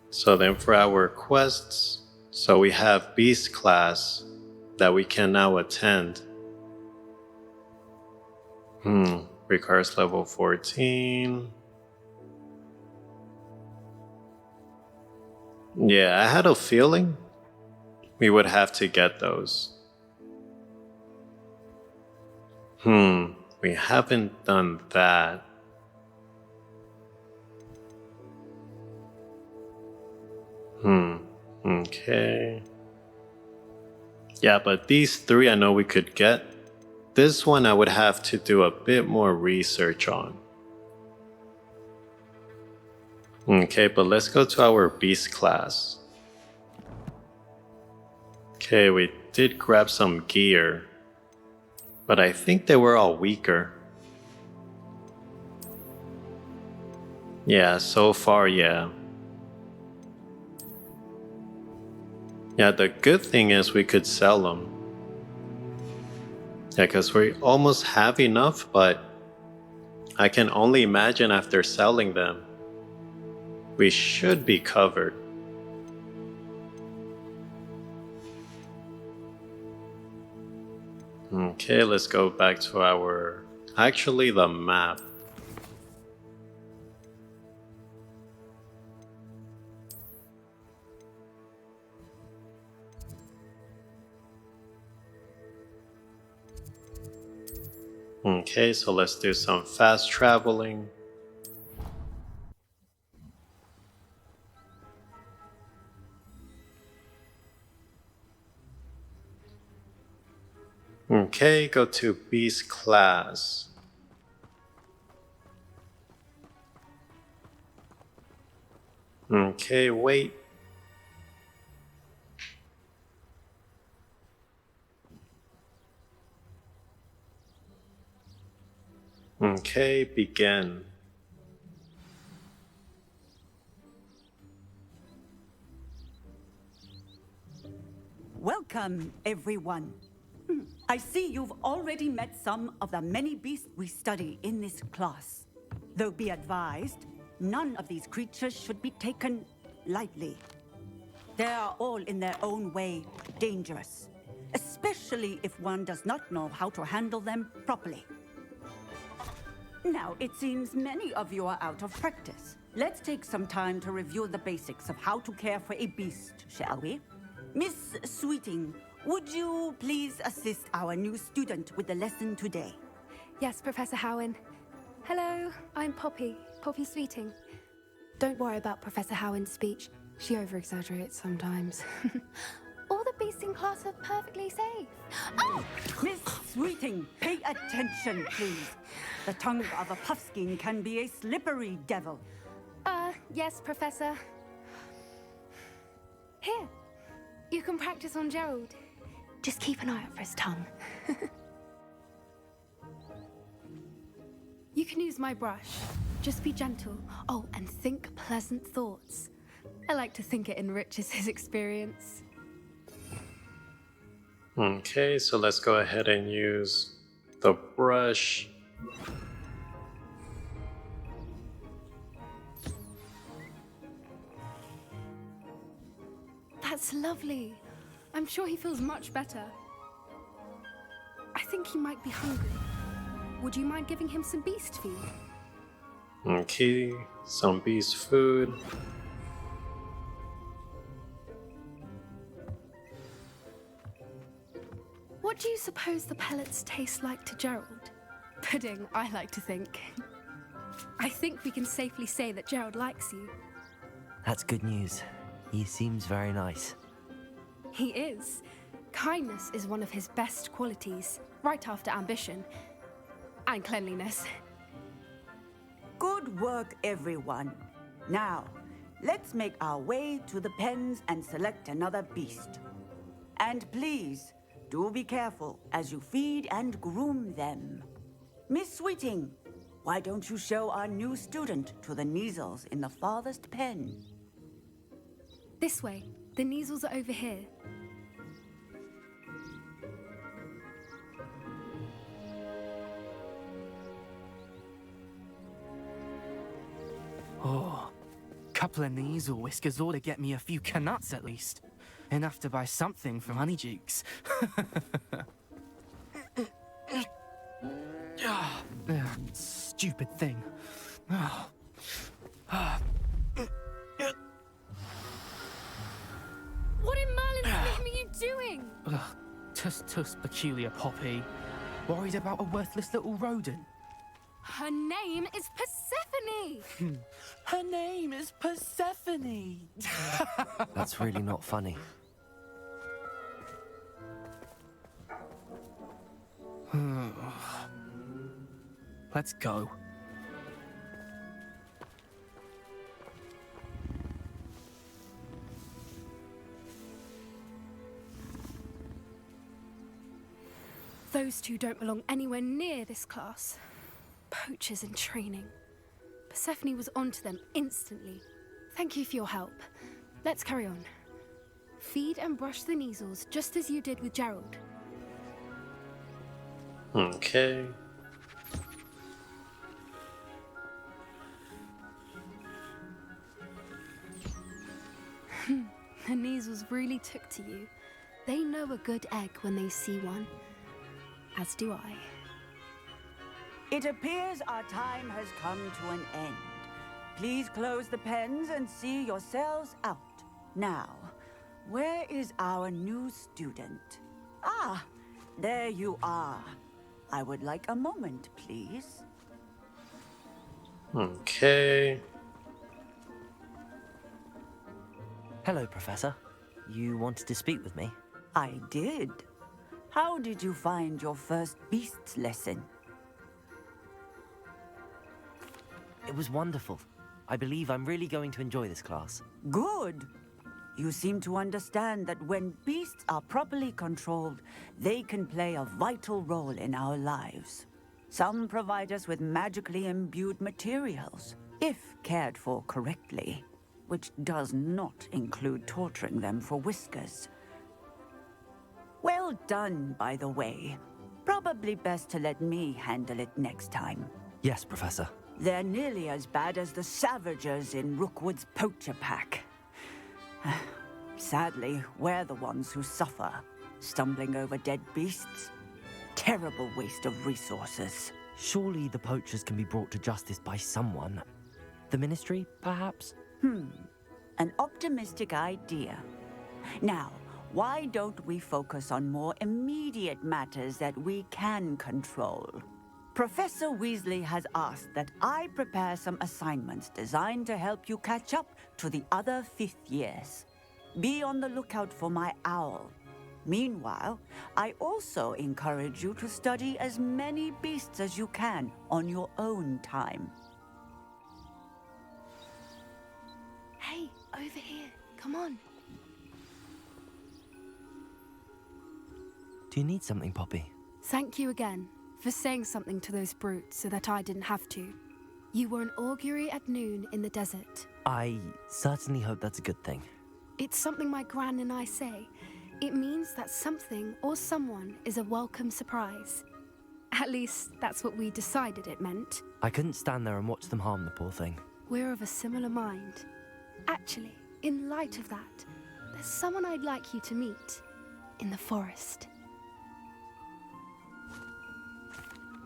So then for our quests, so we have Beast class that we can now attend. Requires level 14. Yeah, I had a feeling we would have to get those. We haven't done that. Okay. Yeah, but these three I know we could get. This one I would have to do a bit more research on. Okay, but let's go to our beast class. Okay, we did grab some gear, but I think they were all weaker. Yeah, so far, yeah. Yeah, the good thing is we could sell them. Yeah, because we almost have enough, but I can only imagine after selling them, we should be covered. Okay, let's go back to the map. Okay, so let's do some fast traveling. Okay, go to Beast class. Okay, wait. Okay, begin. Welcome, everyone. I see you've already met some of the many beasts we study in this class. Though be advised, none of these creatures should be taken lightly. They are all in their own way dangerous, especially if one does not know how to handle them properly. Now, it seems many of you are out of practice. Let's take some time to review the basics of how to care for a beast, shall we? Miss Sweeting, would you please assist our new student with the lesson today? Yes, Professor Howen. Hello, I'm Poppy Sweeting. Don't worry about Professor Howen's speech. She over-exaggerates sometimes. All the beasts in class are perfectly safe. Oh! Miss Sweeting, pay attention, please. The tongue of a puffskein can be a slippery devil. Yes, Professor. Here, you can practice on Gerald. Just keep an eye out for his tongue. You can use my brush. Just be gentle. Oh, and think pleasant thoughts. I like to think it enriches his experience. Okay, so let's go ahead and use the brush. That's lovely. I'm sure he feels much better. I think he might be hungry. Would you mind giving him some beast food? Okay, some beast food. What do you suppose the pellets taste like to Gerald? Pudding, I like to think. I think we can safely say that Gerald likes you. That's good news. He seems very nice. He is. Kindness is one of his best qualities, right after ambition. And cleanliness. Good work, everyone. Now, let's make our way to the pens and select another beast. And please, do be careful as you feed and groom them. Miss Sweeting, why don't you show our new student to the Kneazles in the farthest pen? This way. The Kneazles are over here. Oh, couple of Kneazle whiskers ought to get me a few canuts at least. Enough to buy something from Honeydukes. Stupid thing. What in Merlin's name are you doing? Tuss peculiar Poppy. Worried about a worthless little rodent. Her name is Persephone! Her name is Persephone! That's really not funny. Let's go. Those two don't belong anywhere near this class. Poachers in training. Persephone was onto them instantly. Thank you for your help. Let's carry on. Feed and brush the Kneazles just as you did with Gerald. Okay. The Kneazles really took to you. They know a good egg when they see one. As do I. It appears our time has come to an end. Please close the pens and see yourselves out. Now, where is our new student? Ah, there you are. I would like a moment, please. Okay. Hello, Professor. You wanted to speak with me? I did. How did you find your first beasts lesson? It was wonderful. I believe I'm really going to enjoy this class. Good. You seem to understand that when beasts are properly controlled, they can play a vital role in our lives. Some provide us with magically imbued materials, if cared for correctly, which does not include torturing them for whiskers. Well done, by the way. Probably best to let me handle it next time. Yes, Professor. They're nearly as bad as the Savagers in Rookwood's poacher pack. Sadly, we're the ones who suffer, stumbling over dead beasts. Terrible waste of resources. Surely the poachers can be brought to justice by someone. The Ministry, perhaps? An optimistic idea. Now, why don't we focus on more immediate matters that we can control? Professor Weasley has asked that I prepare some assignments designed to help you catch up to the other 5th years. Be on the lookout for my owl. Meanwhile, I also encourage you to study as many beasts as you can on your own time. Hey, over here. Come on. Do you need something, Poppy? Thank you again for saying something to those brutes so that I didn't have to. You were an augury at noon in the desert. I certainly hope that's a good thing. It's something my gran and I say. It means that something or someone is a welcome surprise. At least, that's what we decided it meant. I couldn't stand there and watch them harm the poor thing. We're of a similar mind. Actually, in light of that, there's someone I'd like you to meet. In the forest.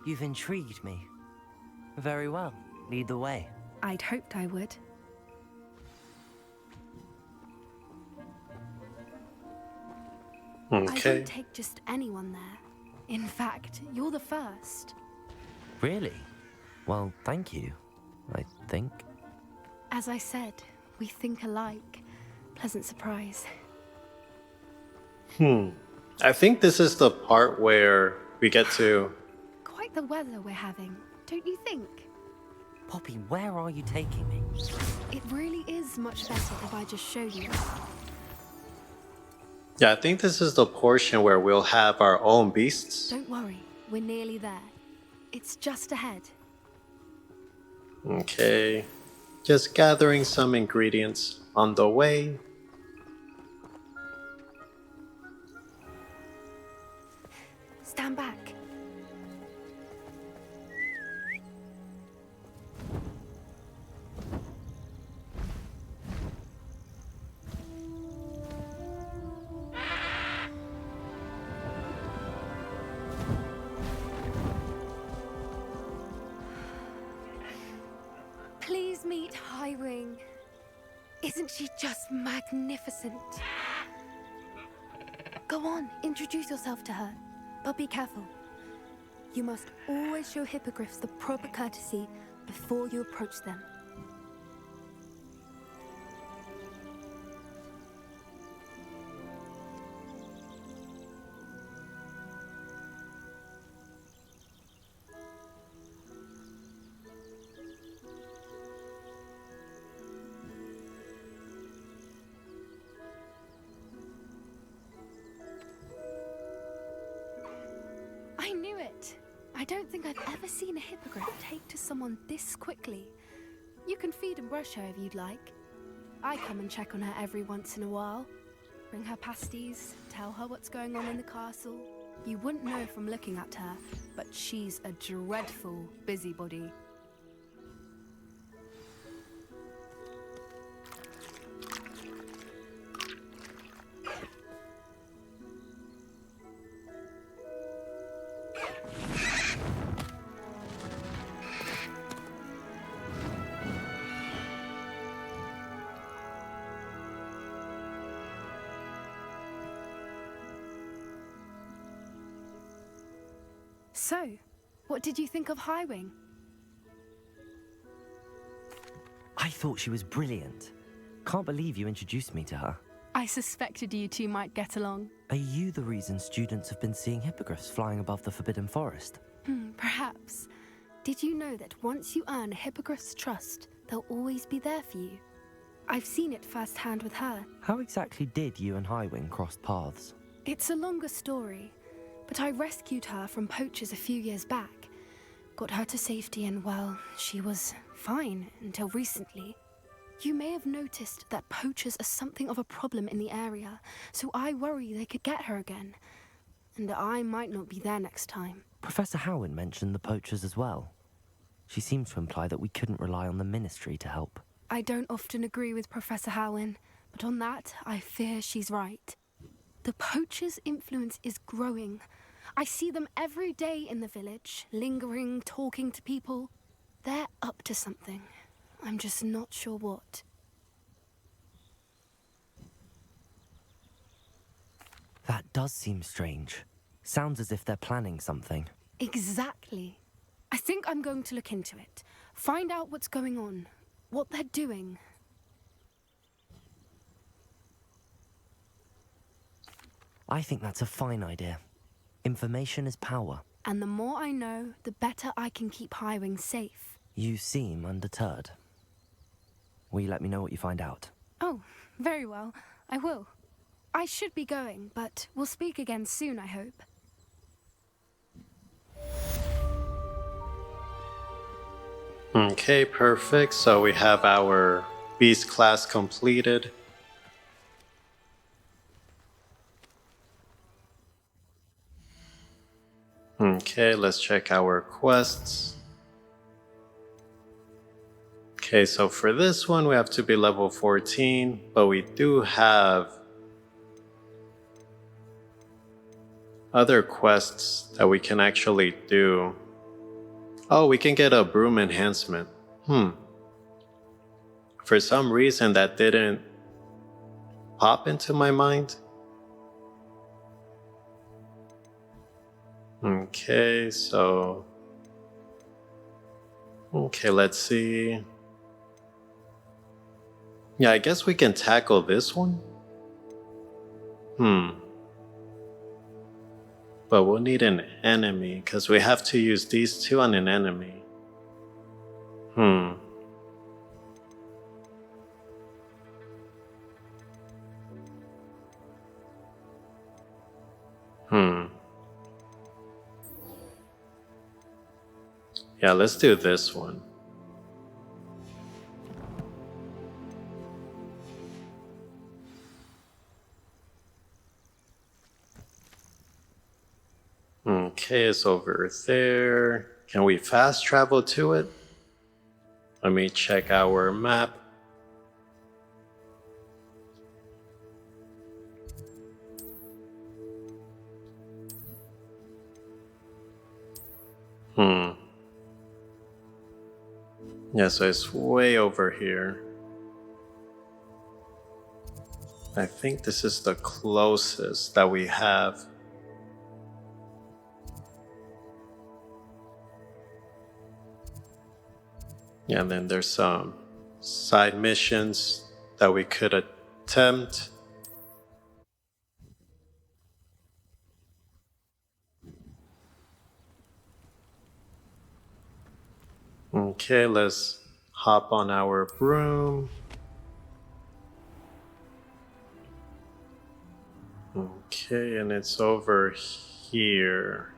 You've intrigued me. Very well. Lead the way. I'd hoped I would. I Okay. don't take just anyone there. In fact, you're the first. Really? Well, thank you, I think. As I said, we think alike. Pleasant surprise. I think this is the part where we get to... Quite the weather we're having, don't you think? Poppy, where are you taking me? It really is much better if I just show you. Yeah, I think this is the portion where we'll have our own beasts. Don't worry, we're nearly there. It's just ahead. Okay. Just gathering some ingredients on the way. Stand back. Please meet Highwing. Isn't she just magnificent? Go on, introduce yourself to her. But be careful. You must always show hippogriffs the proper courtesy before you approach them. I knew it! I don't think I've ever seen a hippogriff take to someone this quickly. You can feed and brush her if you'd like. I come and check on her every once in a while. Bring her pasties, tell her what's going on in the castle. You wouldn't know from looking at her, but she's a dreadful busybody. So, what did you think of Highwing? I thought she was brilliant. Can't believe you introduced me to her. I suspected you two might get along. Are you the reason students have been seeing hippogriffs flying above the Forbidden Forest? Perhaps. Did you know that once you earn a hippogriff's trust, they'll always be there for you? I've seen it firsthand with her. How exactly did you and Highwing cross paths? It's a longer story, but I rescued her from poachers a few years back. Got her to safety and, well, she was fine until recently. You may have noticed that poachers are something of a problem in the area, so I worry they could get her again. And I might not be there next time. Professor Howin mentioned the poachers as well. She seemed to imply that we couldn't rely on the Ministry to help. I don't often agree with Professor Howin, but on that, I fear she's right. The poachers' influence is growing. I see them every day in the village, lingering, talking to people. They're up to something. I'm just not sure what. That does seem strange. Sounds as if they're planning something. Exactly. I think I'm going to look into it. Find out what's going on, what they're doing. I think that's a fine idea. Information is power. And the more I know, the better I can keep Highwing safe. You seem undeterred. Will you let me know what you find out? Oh, very well. I will. I should be going, but we'll speak again soon, I hope. Okay, perfect. So we have our beast class completed. Okay, let's check our quests. Okay, so for this one we have to be level 14, but we do have other quests that we can actually do. Oh, we can get a broom enhancement. For some reason that didn't pop into my mind. Okay, so... Okay, let's see. Yeah, I guess we can tackle this one. But we'll need an enemy, because we have to use these two on an enemy. Yeah, let's do this one. Okay, it's over there. Can we fast travel to it? Let me check our map. Yeah, so it's way over here. I think this is the closest that we have. Yeah, and then there's some side missions that we could attempt. Okay, let's hop on our broom. Okay, and it's over here.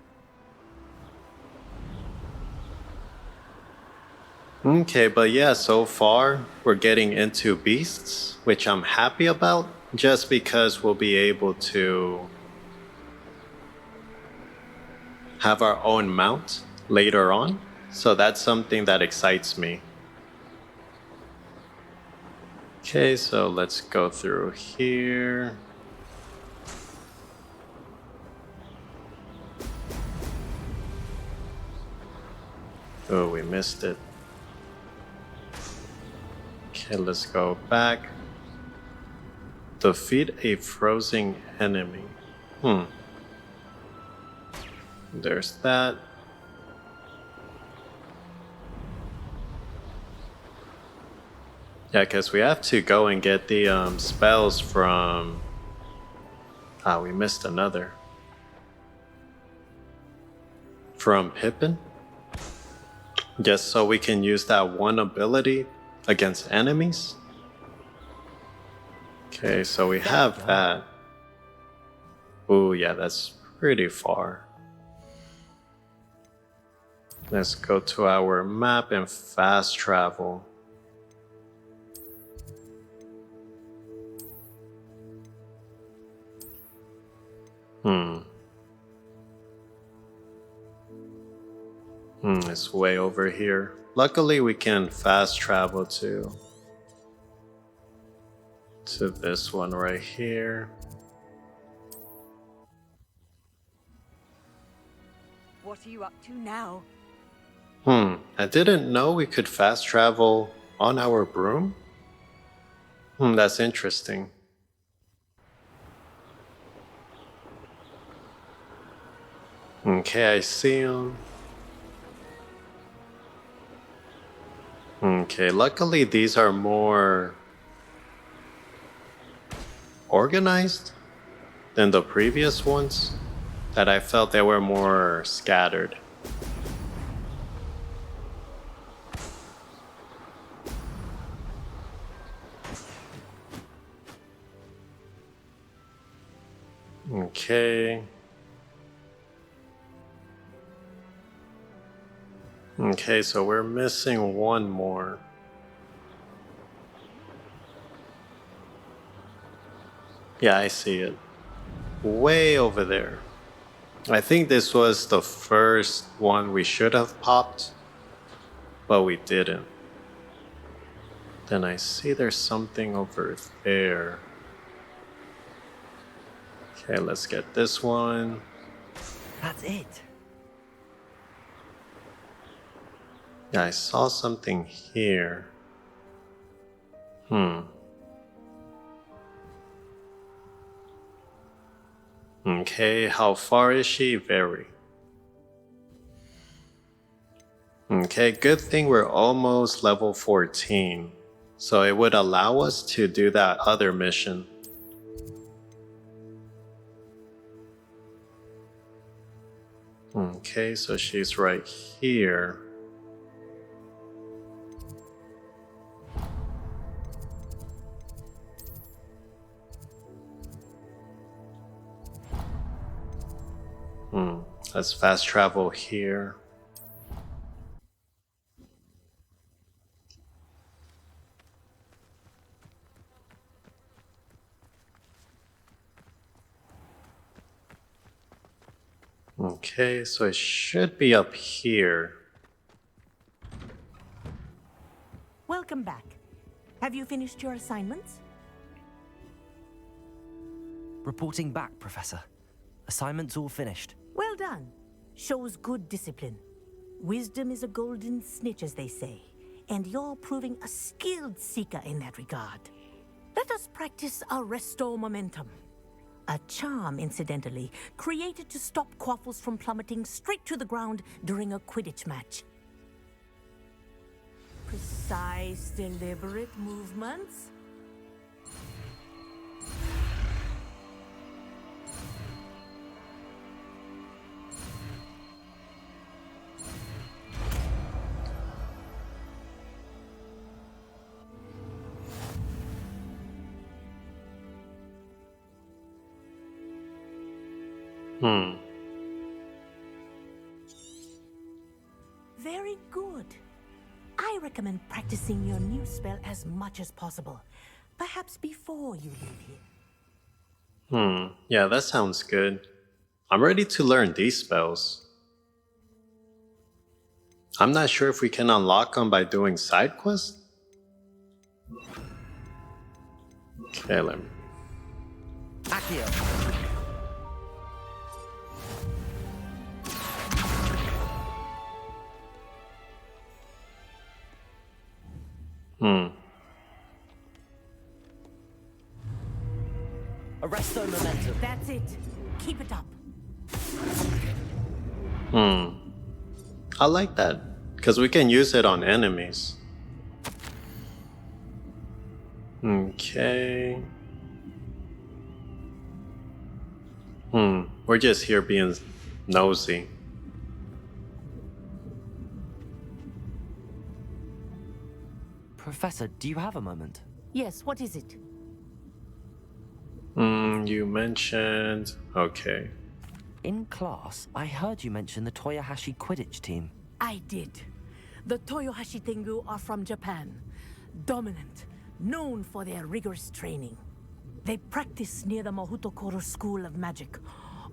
Okay, but yeah, so far we're getting into beasts, which I'm happy about, just because we'll be able to have our own mount later on. So that's something that excites me. Okay, so let's go through here. Oh, we missed it. Okay, let's go back. Defeat a frozen enemy. There's that. Yeah, because we have to go and get the spells from... we missed another. From Pippin. Just so we can use that one ability against enemies. Okay, so we have that. Ooh, yeah, that's pretty far. Let's go to our map and fast travel. It's way over here. Luckily, we can fast travel to this one right here. What are you up to now? I didn't know we could fast travel on our broom. That's interesting. Okay, I see him. Okay, luckily these are more organized than the previous ones, that I felt they were more scattered. Okay. Okay, so we're missing one more. Yeah, I see it. Way over there. I think this was the first one we should have popped, but we didn't. Then I see there's something over there. Okay, let's get this one. That's it. Yeah, I saw something here. Okay, how far is she? Very. Okay, good thing we're almost level 14. So it would allow us to do that other mission. Okay, so she's right here. Let's fast travel here. Okay, so it should be up here. Welcome back. Have you finished your assignments? Reporting back, Professor. Assignments all finished. Well done. Shows good discipline. Wisdom is a golden snitch, as they say, and you're proving a skilled seeker in that regard. Let us practice Arresto Momentum. A charm, incidentally, created to stop quaffles from plummeting straight to the ground during a Quidditch match. Precise, deliberate movements. Very good. I recommend practicing your new spell as much as possible. Perhaps before you leave here. Yeah, that sounds good. I'm ready to learn these spells. I'm not sure if we can unlock them by doing side quests. Okay, let me... Accio. Arresto Momentum. That's it. Keep it up. I like that, because we can use it on enemies. Okay. We're just here being nosy. Professor, do you have a moment? Yes, what is it? You mentioned... Okay. In class, I heard you mention the Toyohashi Quidditch team. I did. The Toyohashi Tengu are from Japan. Dominant, known for their rigorous training. They practice near the Mahutokoro School of Magic,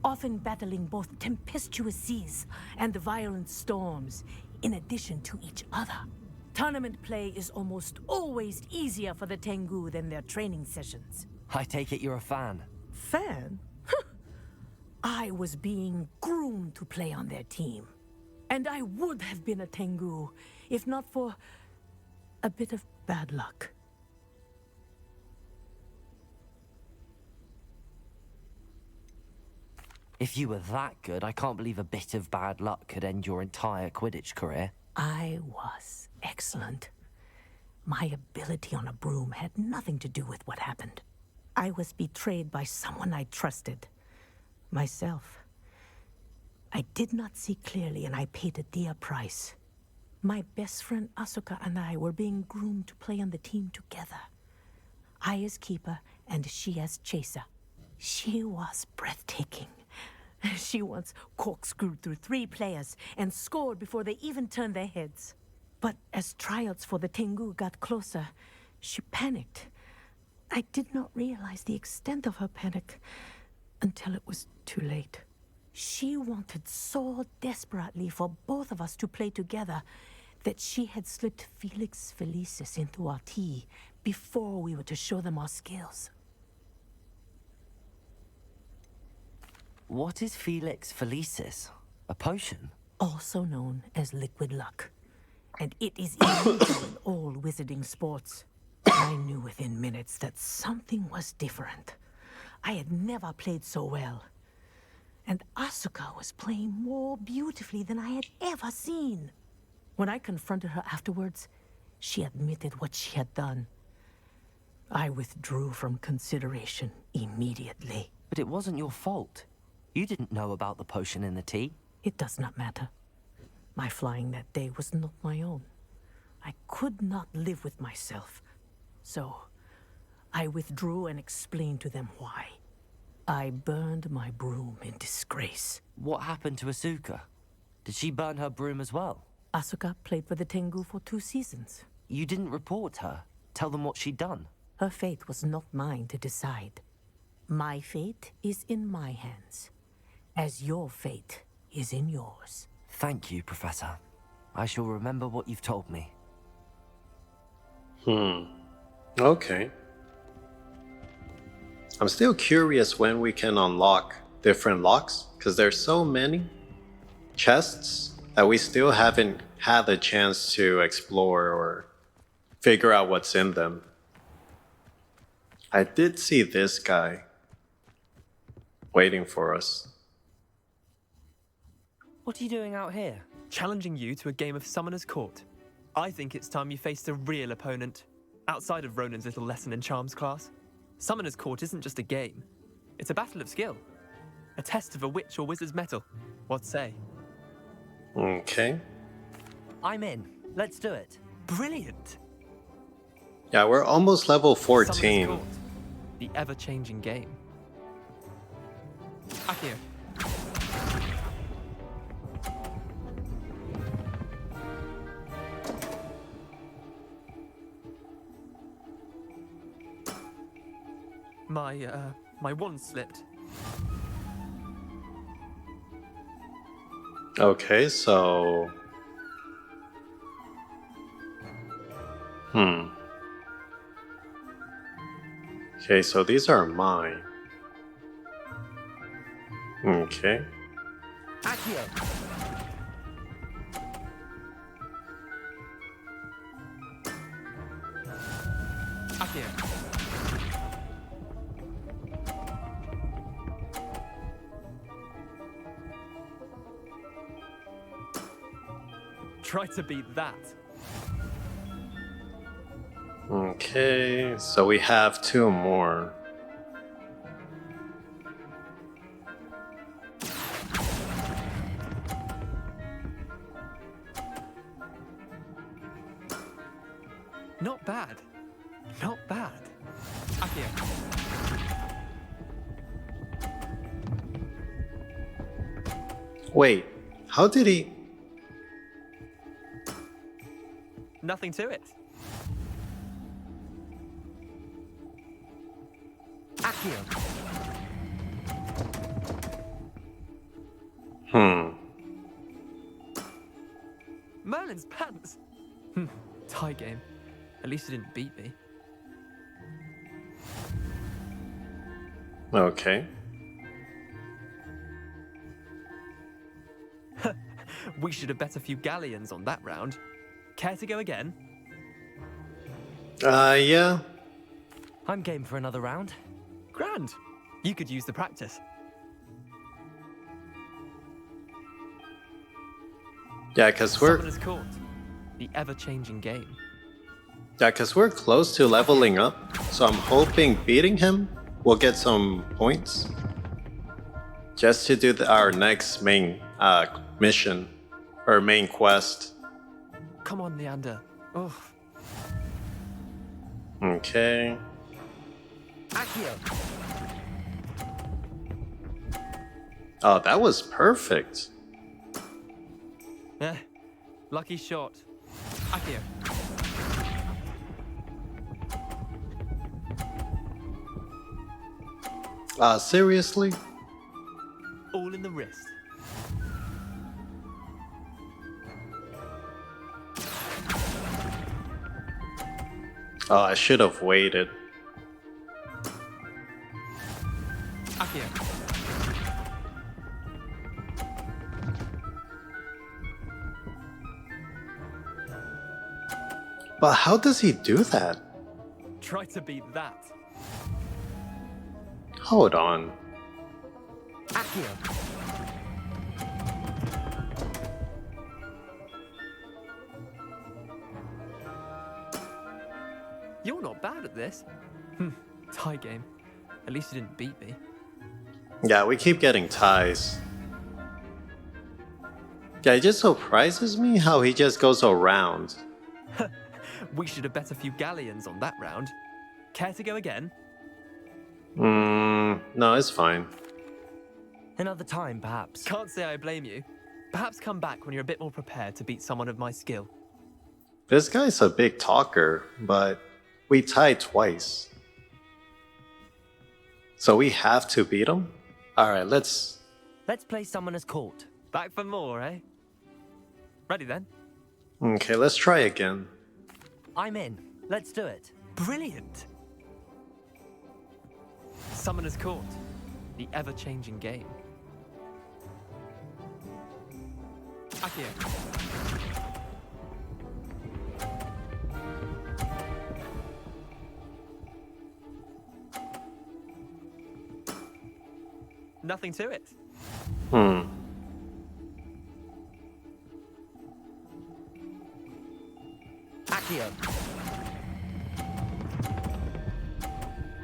often battling both tempestuous seas and violent storms, in addition to each other. Tournament play is almost always easier for the Tengu than their training sessions. I take it you're a fan. Fan? I was being groomed to play on their team. And I would have been a Tengu, if not for a bit of bad luck. If you were that good, I can't believe a bit of bad luck could end your entire Quidditch career. I was excellent. My ability on a broom had nothing to do with what happened. I was betrayed by someone I trusted. Myself. I did not see clearly, and I paid a dear price. My best friend Asuka and I were being groomed to play on the team together. I as keeper, and she as chaser. She was breathtaking. She once corkscrewed through 3 players and scored before they even turned their heads. But as tryouts for the Tengu got closer, she panicked. I did not realize the extent of her panic until it was too late. She wanted so desperately for both of us to play together that she had slipped Felix Felicis into our tea before we were to show them our skills. What is Felix Felicis? A potion? Also known as liquid luck. And it is illegal in all wizarding sports. I knew within minutes that something was different. I had never played so well. And Asuka was playing more beautifully than I had ever seen. When I confronted her afterwards, she admitted what she had done. I withdrew from consideration immediately. But it wasn't your fault. You didn't know about the potion in the tea. It does not matter. My flying that day was not my own. I could not live with myself. So, I withdrew and explained to them why. I burned my broom in disgrace. What happened to Asuka? Did she burn her broom as well? Asuka played for the Tengu for 2 seasons. You didn't report her. Tell them what she'd done. Her fate was not mine to decide. My fate is in my hands, as your fate is in yours. Thank you, Professor. I shall remember what you've told me. Okay. I'm still curious when we can unlock different locks, because there's so many chests that we still haven't had the chance to explore or figure out what's in them. I did see this guy waiting for us. What are you doing out here? Challenging you to a game of Summoner's Court. I think it's time you faced a real opponent, outside of Ronan's little lesson in Charms class. Summoner's Court isn't just a game. It's a battle of skill. A test of a witch or wizard's mettle. What say? Okay. I'm in. Let's do it. Brilliant! Yeah, we're almost level Summoner's 14. Court, the ever-changing game. Akio. My wand slipped. Okay, so... Okay, so these are mine. Okay. Akio! Akio. Try to beat that. Okay, so we have 2 more. Not bad. Not bad. Akio. Wait, how did he... Nothing to it. Akio! Merlin's pants! Tie game. At least you didn't beat me. Okay. We should have bet a few galleons on that round. Care to go again? Yeah. I'm game for another round. Grand. You could use the practice. Yeah, because we're... Summoner's Court, the ever-changing game. Yeah, because we're close to leveling up, so I'm hoping beating him will get some points. Just to do our next main mission, or main quest. Come on, Leander. Oh. Okay. Akio! Oh, that was perfect. Lucky shot. Akio. Seriously? All in the wrist. Oh, I should have waited. Akio. But how does he do that? Try to beat that. Hold on. Akio! You're not bad at this. Tie game. At least you didn't beat me. Yeah, we keep getting ties. Yeah, it just surprises me how he just goes around. We should have bet a few galleons on that round. Care to go again? No, it's fine. Another time, perhaps. Can't say I blame you. Perhaps come back when you're a bit more prepared to beat someone of my skill. This guy's a big talker, but we tied twice. So we have to beat him? Alright, let's play Summoner's Court. Back for more, eh? Ready then? Okay, let's try again. I'm in. Let's do it. Brilliant! Summoner's Court. The ever-changing game. Akio. Nothing to it. Akio.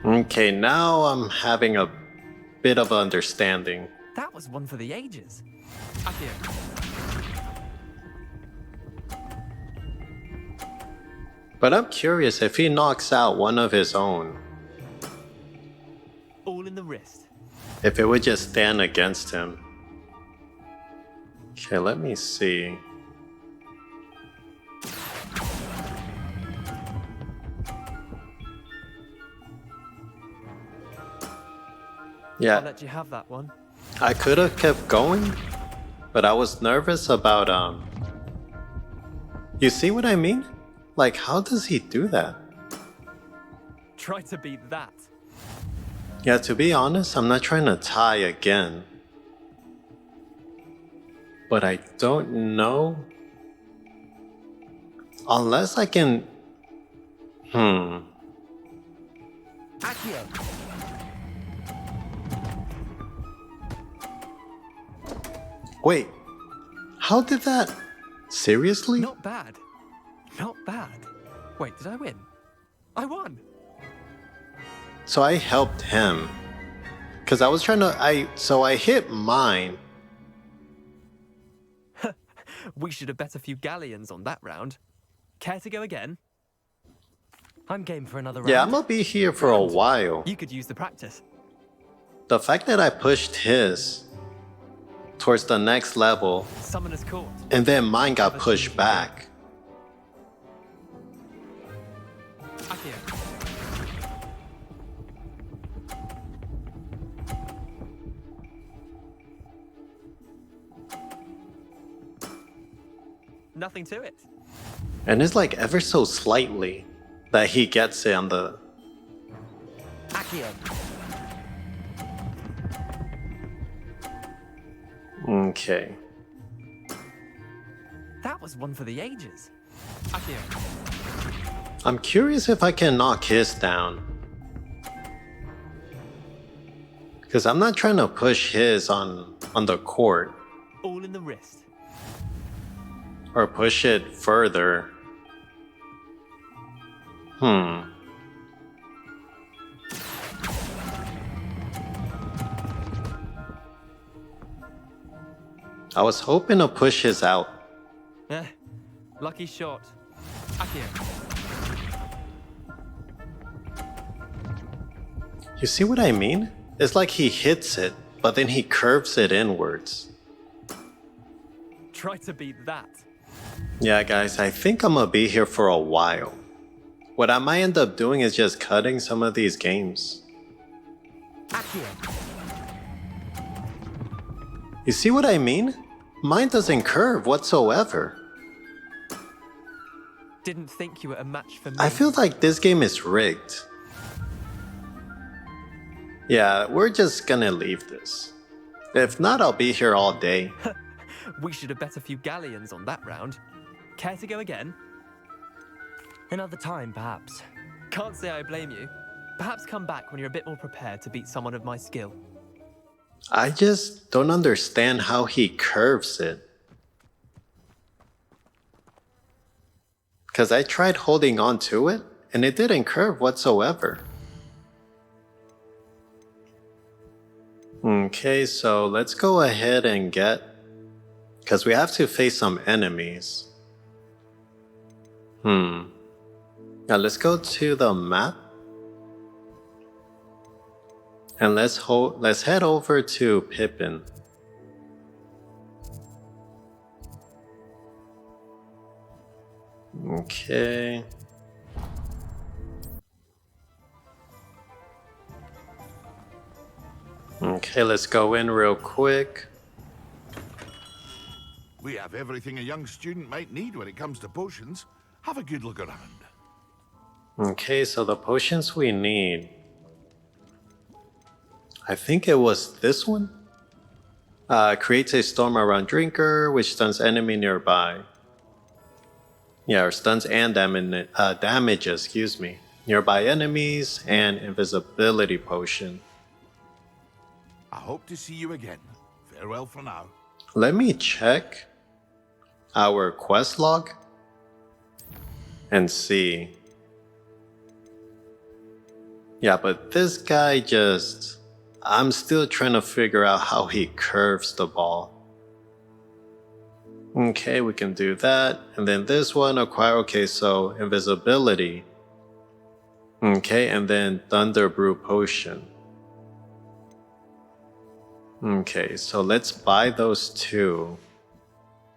Okay, now I'm having a bit of understanding. That was one for the ages. Akio. But I'm curious if he knocks out one of his own, All in the wrist. if it would just stand against him. Okay, let me see. Yeah, I'll let you have that one. I could have kept going, but I was nervous about, You see what I mean? Like, how does he do that? Try to beat that. Yeah, to be honest, I'm not trying to tie again. But I don't know. Unless I can... Akio. Wait, how did that... Seriously? Not bad. Not bad. Wait, did I win? I won! So I helped him. Because I was trying to... So I hit mine. We should have bet a few galleons on that round. Care to go again? I'm game for another round. Yeah, I'm gonna be here for a while. You could use the practice. The fact that I pushed his towards the next level, Summoner's Court. and then mine got pushed back. Akio. Nothing to it. And it's like ever so slightly that he gets it on the... Akio. Okay. That was one for the ages. Akio. I'm curious if I can knock his down. Because I'm not trying to push his on the court. All in the wrist. Or push it further. I was hoping to push his out. Lucky shot. Akio. You see what I mean? It's like he hits it, but then he curves it inwards. Try to beat that. Yeah, guys, I think I'm gonna be here for a while. What I might end up doing is just cutting some of these games. Akio. You see what I mean? Mine doesn't curve whatsoever. Didn't think you were a match for me. I feel like this game is rigged. Yeah, we're just gonna leave this. If not, I'll be here all day. We should have bet a few galleons on that round. Care to go again? Another time, perhaps. Can't say I blame you. Perhaps come back when you're a bit more prepared to beat someone of my skill. I just don't understand how he curves it. Because I tried holding on to it, and it didn't curve whatsoever. Okay, so let's go ahead and get... Because we have to face some enemies. Now let's go to the map. And let's head over to Pippin. Okay. Okay, let's go in real quick. We have everything a young student might need when it comes to potions. Have a good look around. Okay, so the potions we need. I think it was this one. Creates a storm around drinker, which stuns enemy nearby. Yeah, or stuns and damages, excuse me, nearby enemies, and invisibility potion. I hope to see you again. Farewell for now. Let me check our quest log and see. Yeah, but this guy just... I'm still trying to figure out how he curves the ball. Okay, we can do that. And then this one, acquire... Okay, so invisibility. Okay, and then Thunder Brew Potion. Okay, so let's buy those two.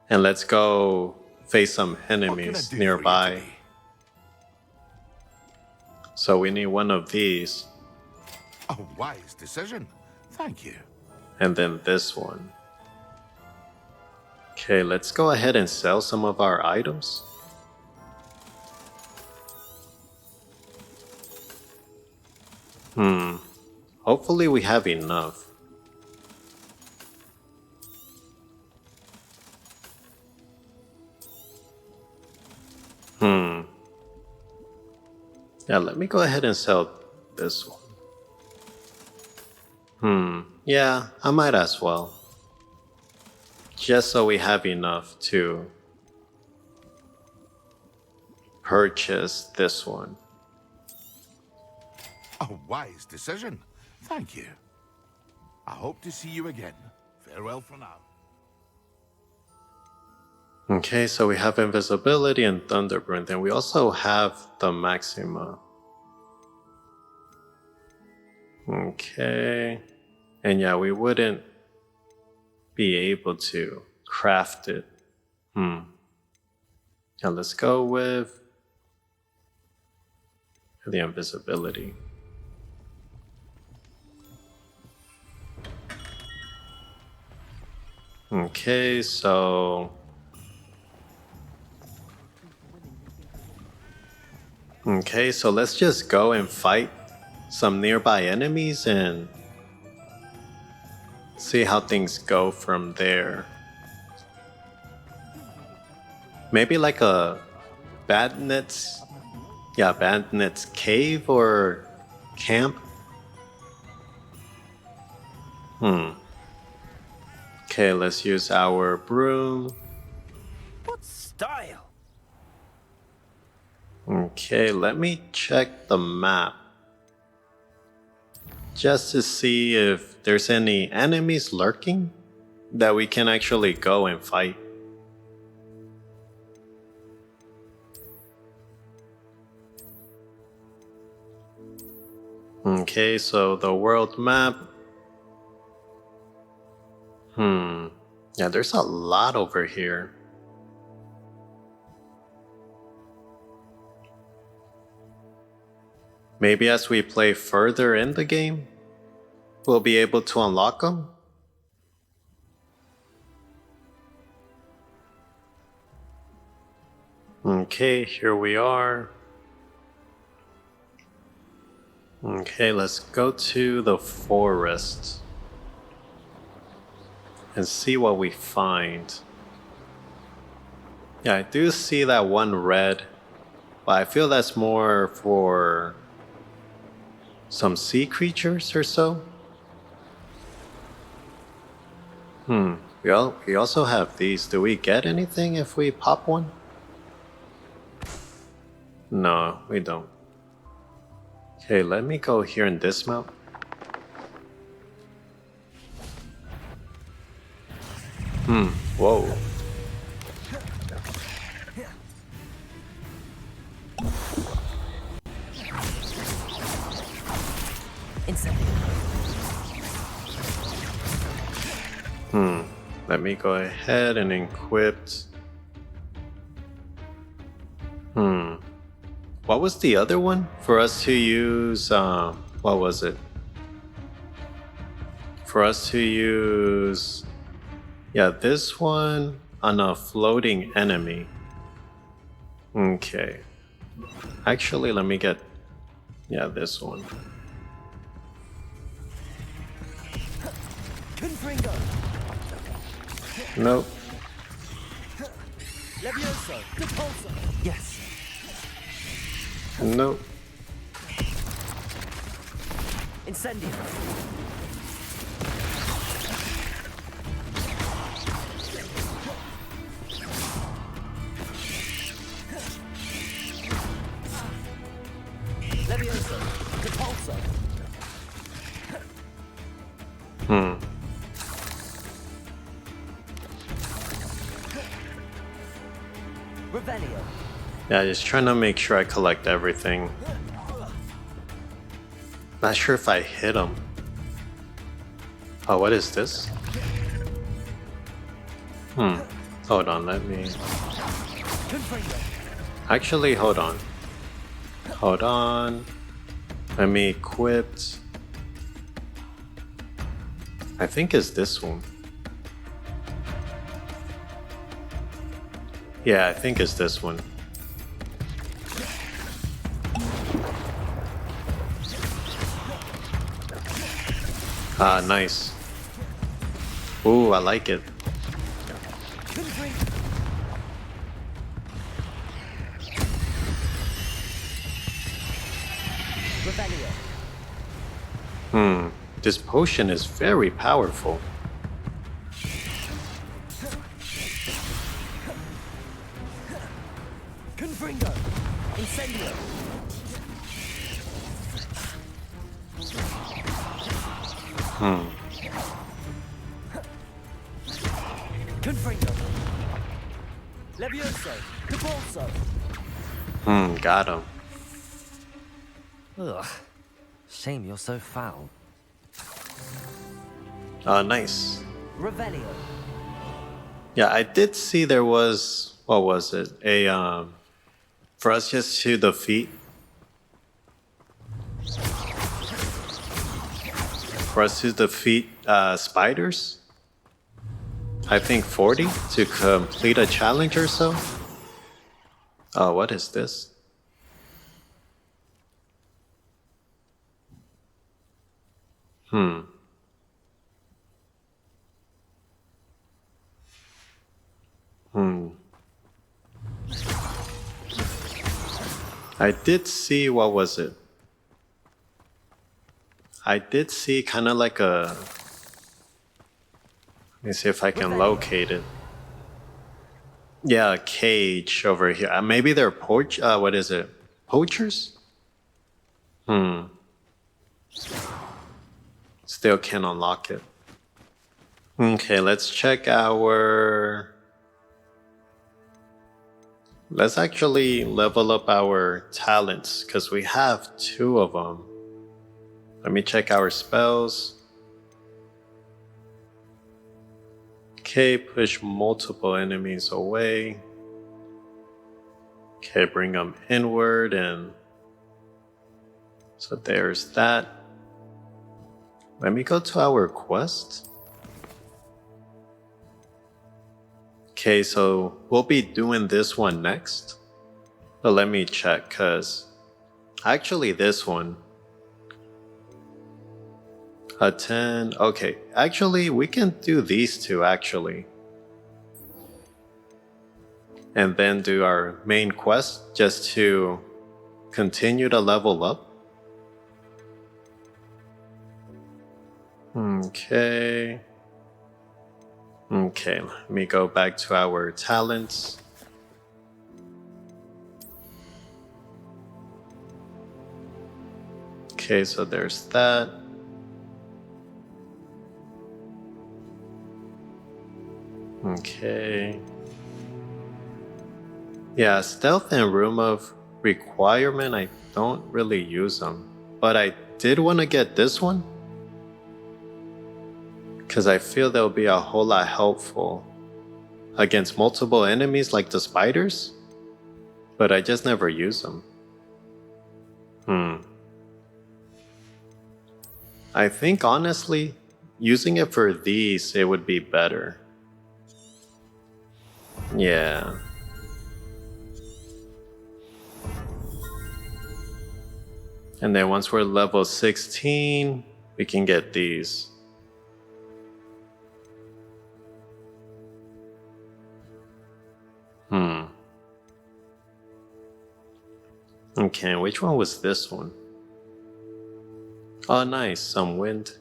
And let's go face some enemies nearby. So we need one of these. A wise decision. Thank you. And then this one. Okay, let's go ahead and sell some of our items. Hopefully we have enough. Yeah, let me go ahead and sell this one. Yeah, I might as well. Just so we have enough to purchase this one. A wise decision. Thank you. I hope to see you again. Farewell for now. Okay, so we have invisibility and Thunderbird. Then we also have the Maxima. Okay. And yeah, we wouldn't be able to craft it. Now let's go with the invisibility. Okay, so... Okay, so let's just go and fight some nearby enemies and see how things go from there. Maybe like a bandit's cave or camp. Okay, let's use our broom. What style? Okay, let me check the map. Just to see if there's any enemies lurking that we can actually go and fight. Okay, so the world map. Yeah, there's a lot over here. Maybe as we play further in the game, we'll be able to unlock them. Okay, here we are. Okay, let's go to the forest and see what we find. Yeah, I do see that one red, but I feel that's more for some sea creatures or so. We also have these. Do we get anything if we pop one? No, we don't. Okay, let me go here and dismount. Whoa. Inside. Let me go ahead and equip. What was the other one? For us to use, what was it? For us to use, yeah, this one on a floating enemy. Okay. Actually, let me get, yeah, this one. Nope. Yes. Nope. Incendio. Levioso. Repulso. Revelio. Yeah, just trying to make sure I collect everything. Not sure if I hit him. Oh, what is this? Hold on, let me... Actually, hold on. Hold on. Let me equip... I think it's this one. Yeah, I think it's this one. Ah, nice. Ooh, I like it. This potion is very powerful. Confringo. Incendio. Confringo. Levioso. Repulso. Got him. Ugh. Shame you're so foul. Nice. Revelio. Yeah, I did see there was, what was it? A, for us just to defeat. For us to defeat, spiders. I think 40 to complete a challenge or so. Oh, what is this? I did see, what was it? I did see kind of like a... Let me see if I can locate it. Yeah, a cage over here. Maybe they're what is it? Poachers? Still can't unlock it. Okay, let's check our... Let's actually level up our talents, because we have 2 of them. Let me check our spells. Okay, push multiple enemies away. Okay, bring them inward, and so there's that. Let me go to our quest. Okay, so we'll be doing this one next. But let me check, because actually this one, a 10, okay. Actually, we can do these 2 actually. And then do our main quest just to continue to level up. Okay. Okay, let me go back to our talents. Okay, so there's that. Okay. Yeah, stealth and room of requirement, I don't really use them. But I did want to get this one. Because I feel they'll be a whole lot helpful against multiple enemies like the spiders, but I just never use them. I think honestly, using it for these, it would be better. Yeah. And then once we're level 16, we can get these. Okay, which one was this one? Oh, nice, some wind.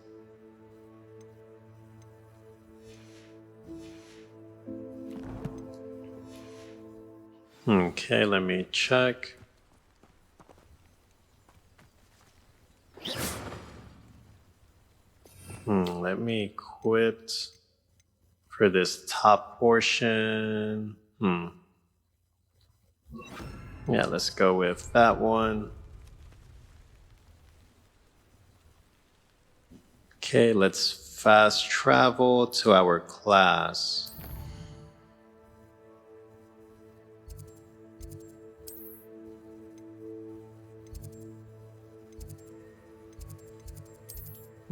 Okay, let me check. Let me equip for this top portion. Yeah, let's go with that one. Okay, let's fast travel to our class.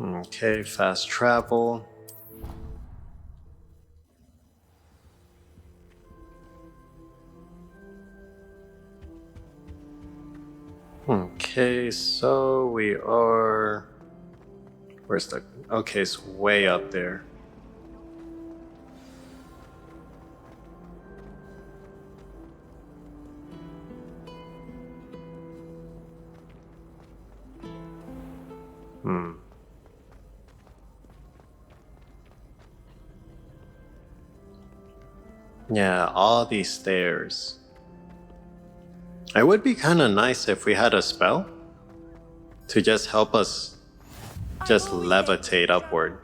Okay, fast travel. Okay, so we are... Where's the... Okay, it's way up there. Yeah, all these stairs. It would be kind of nice if we had a spell to just help us just levitate upward.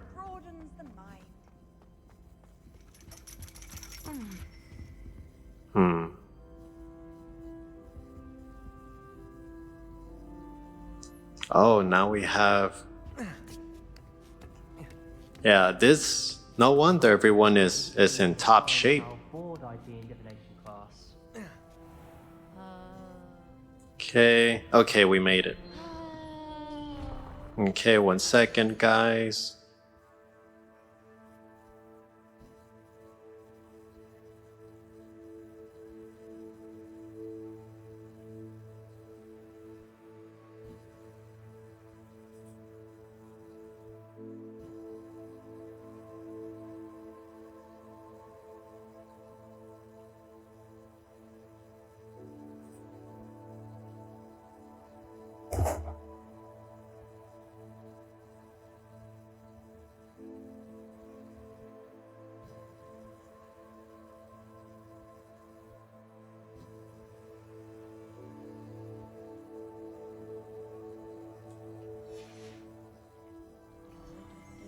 Oh, now we have... Yeah, this... No wonder everyone is in top shape. Okay, we made it. Okay, 1 second, guys.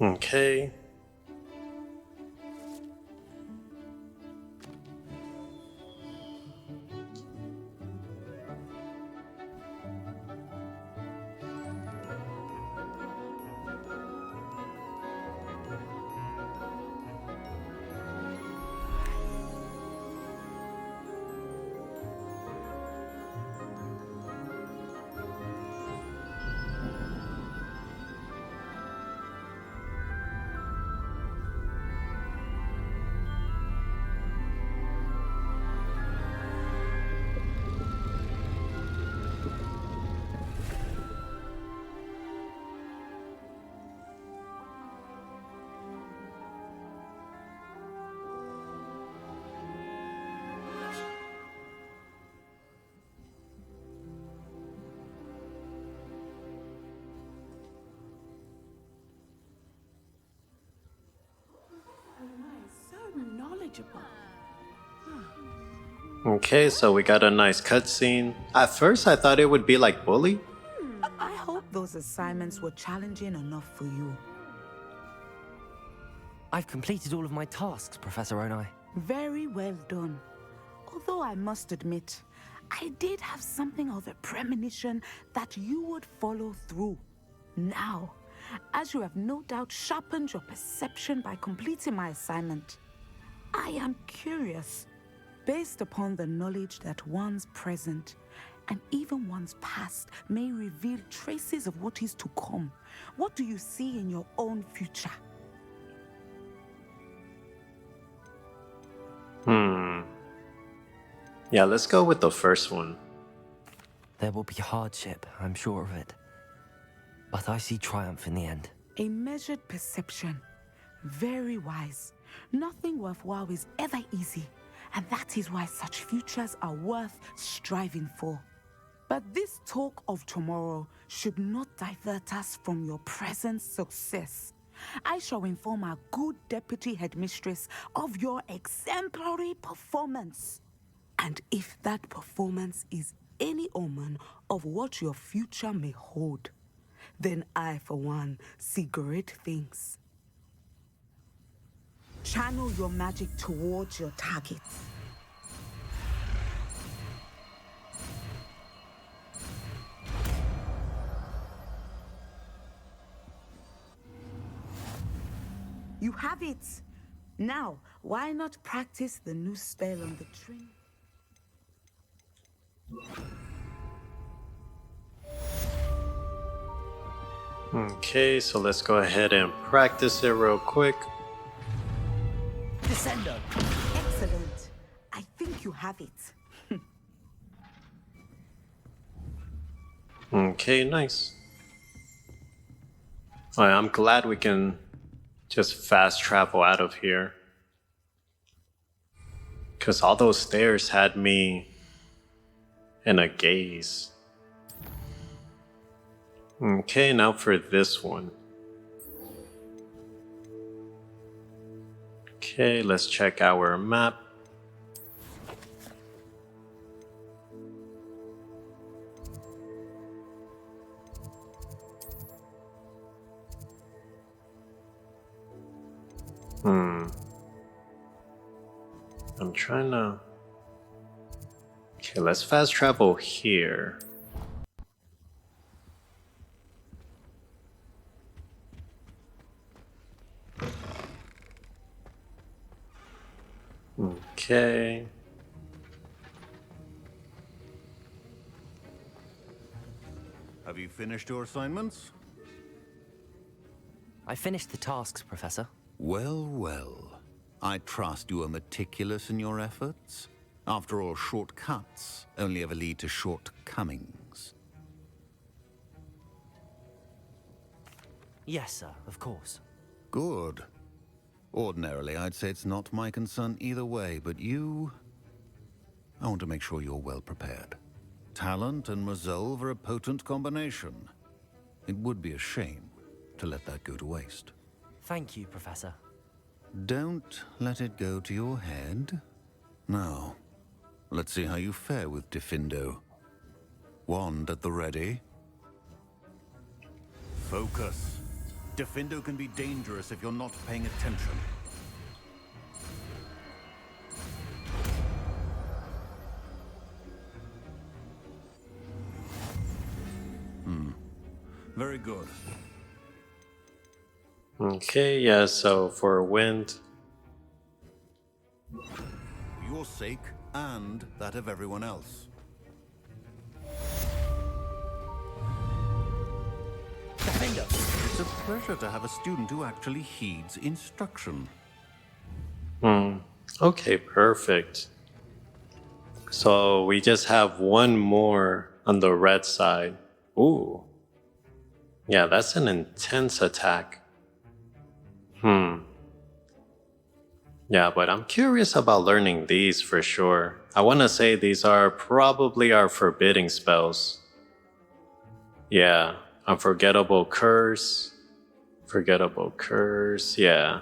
Okay. Okay, so we got a nice cutscene. At first, I thought it would be like Bully. I hope those assignments were challenging enough for you. I've completed all of my tasks, Professor Onai. Very well done. Although I must admit, I did have something of a premonition that you would follow through. Now, as you have no doubt sharpened your perception by completing my assignment. I am curious, based upon the knowledge that one's present and even one's past may reveal traces of what is to come. What do you see in your own future? Yeah, let's go with the first one. There will be hardship, I'm sure of it. But I see triumph in the end. A measured perception. Very wise. Nothing worthwhile is ever easy, and that is why such futures are worth striving for. But this talk of tomorrow should not divert us from your present success. I shall inform our good deputy headmistress of your exemplary performance. And if that performance is any omen of what your future may hold, then I, for one, see great things. Channel your magic towards your target. You have it! Now, why not practice the new spell on the train? Okay, so let's go ahead and practice it real quick. Descendo. Excellent. I think you have it. Okay, nice. Alright, I'm glad we can just fast travel out of here. Because all those stairs had me in a gaze. Okay, now for this one. Okay, let's check our map. I'm trying to... Okay, let's fast travel here. Okay. Have you finished your assignments? I finished the tasks, Professor. Well, well. I trust you are meticulous in your efforts. After all, shortcuts only ever lead to shortcomings. Yes, sir, of course. Good. Ordinarily, I'd say it's not my concern either way, but you... I want to make sure you're well prepared. Talent and resolve are a potent combination. It would be a shame to let that go to waste. Thank you, Professor. Don't let it go to your head. Now, let's see how you fare with Diffindo. Wand at the ready. Focus. Diffindo can be dangerous if you're not paying attention. Very good. Okay, yeah, so for wind. For your sake and that of everyone else. It's a pleasure to have a student who actually heeds instruction. Okay, perfect. So we just have one more on the red side. Ooh. Yeah, that's an intense attack. Yeah, but I'm curious about learning these for sure. I want to say these are probably our forbidding spells. Yeah, Unforgettable Curse. Forgettable Curse, yeah.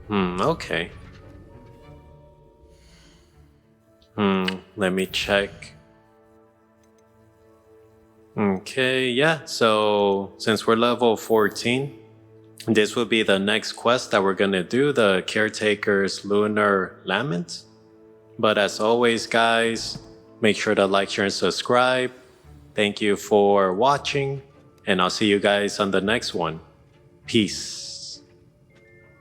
Okay. Let me check. Okay, yeah, so since we're level 14, this will be the next quest that we're gonna do, the Caretaker's Lunar Lament. But as always, guys, make sure to like, share, and subscribe. Thank you for watching, and I'll see you guys on the next one. Peace.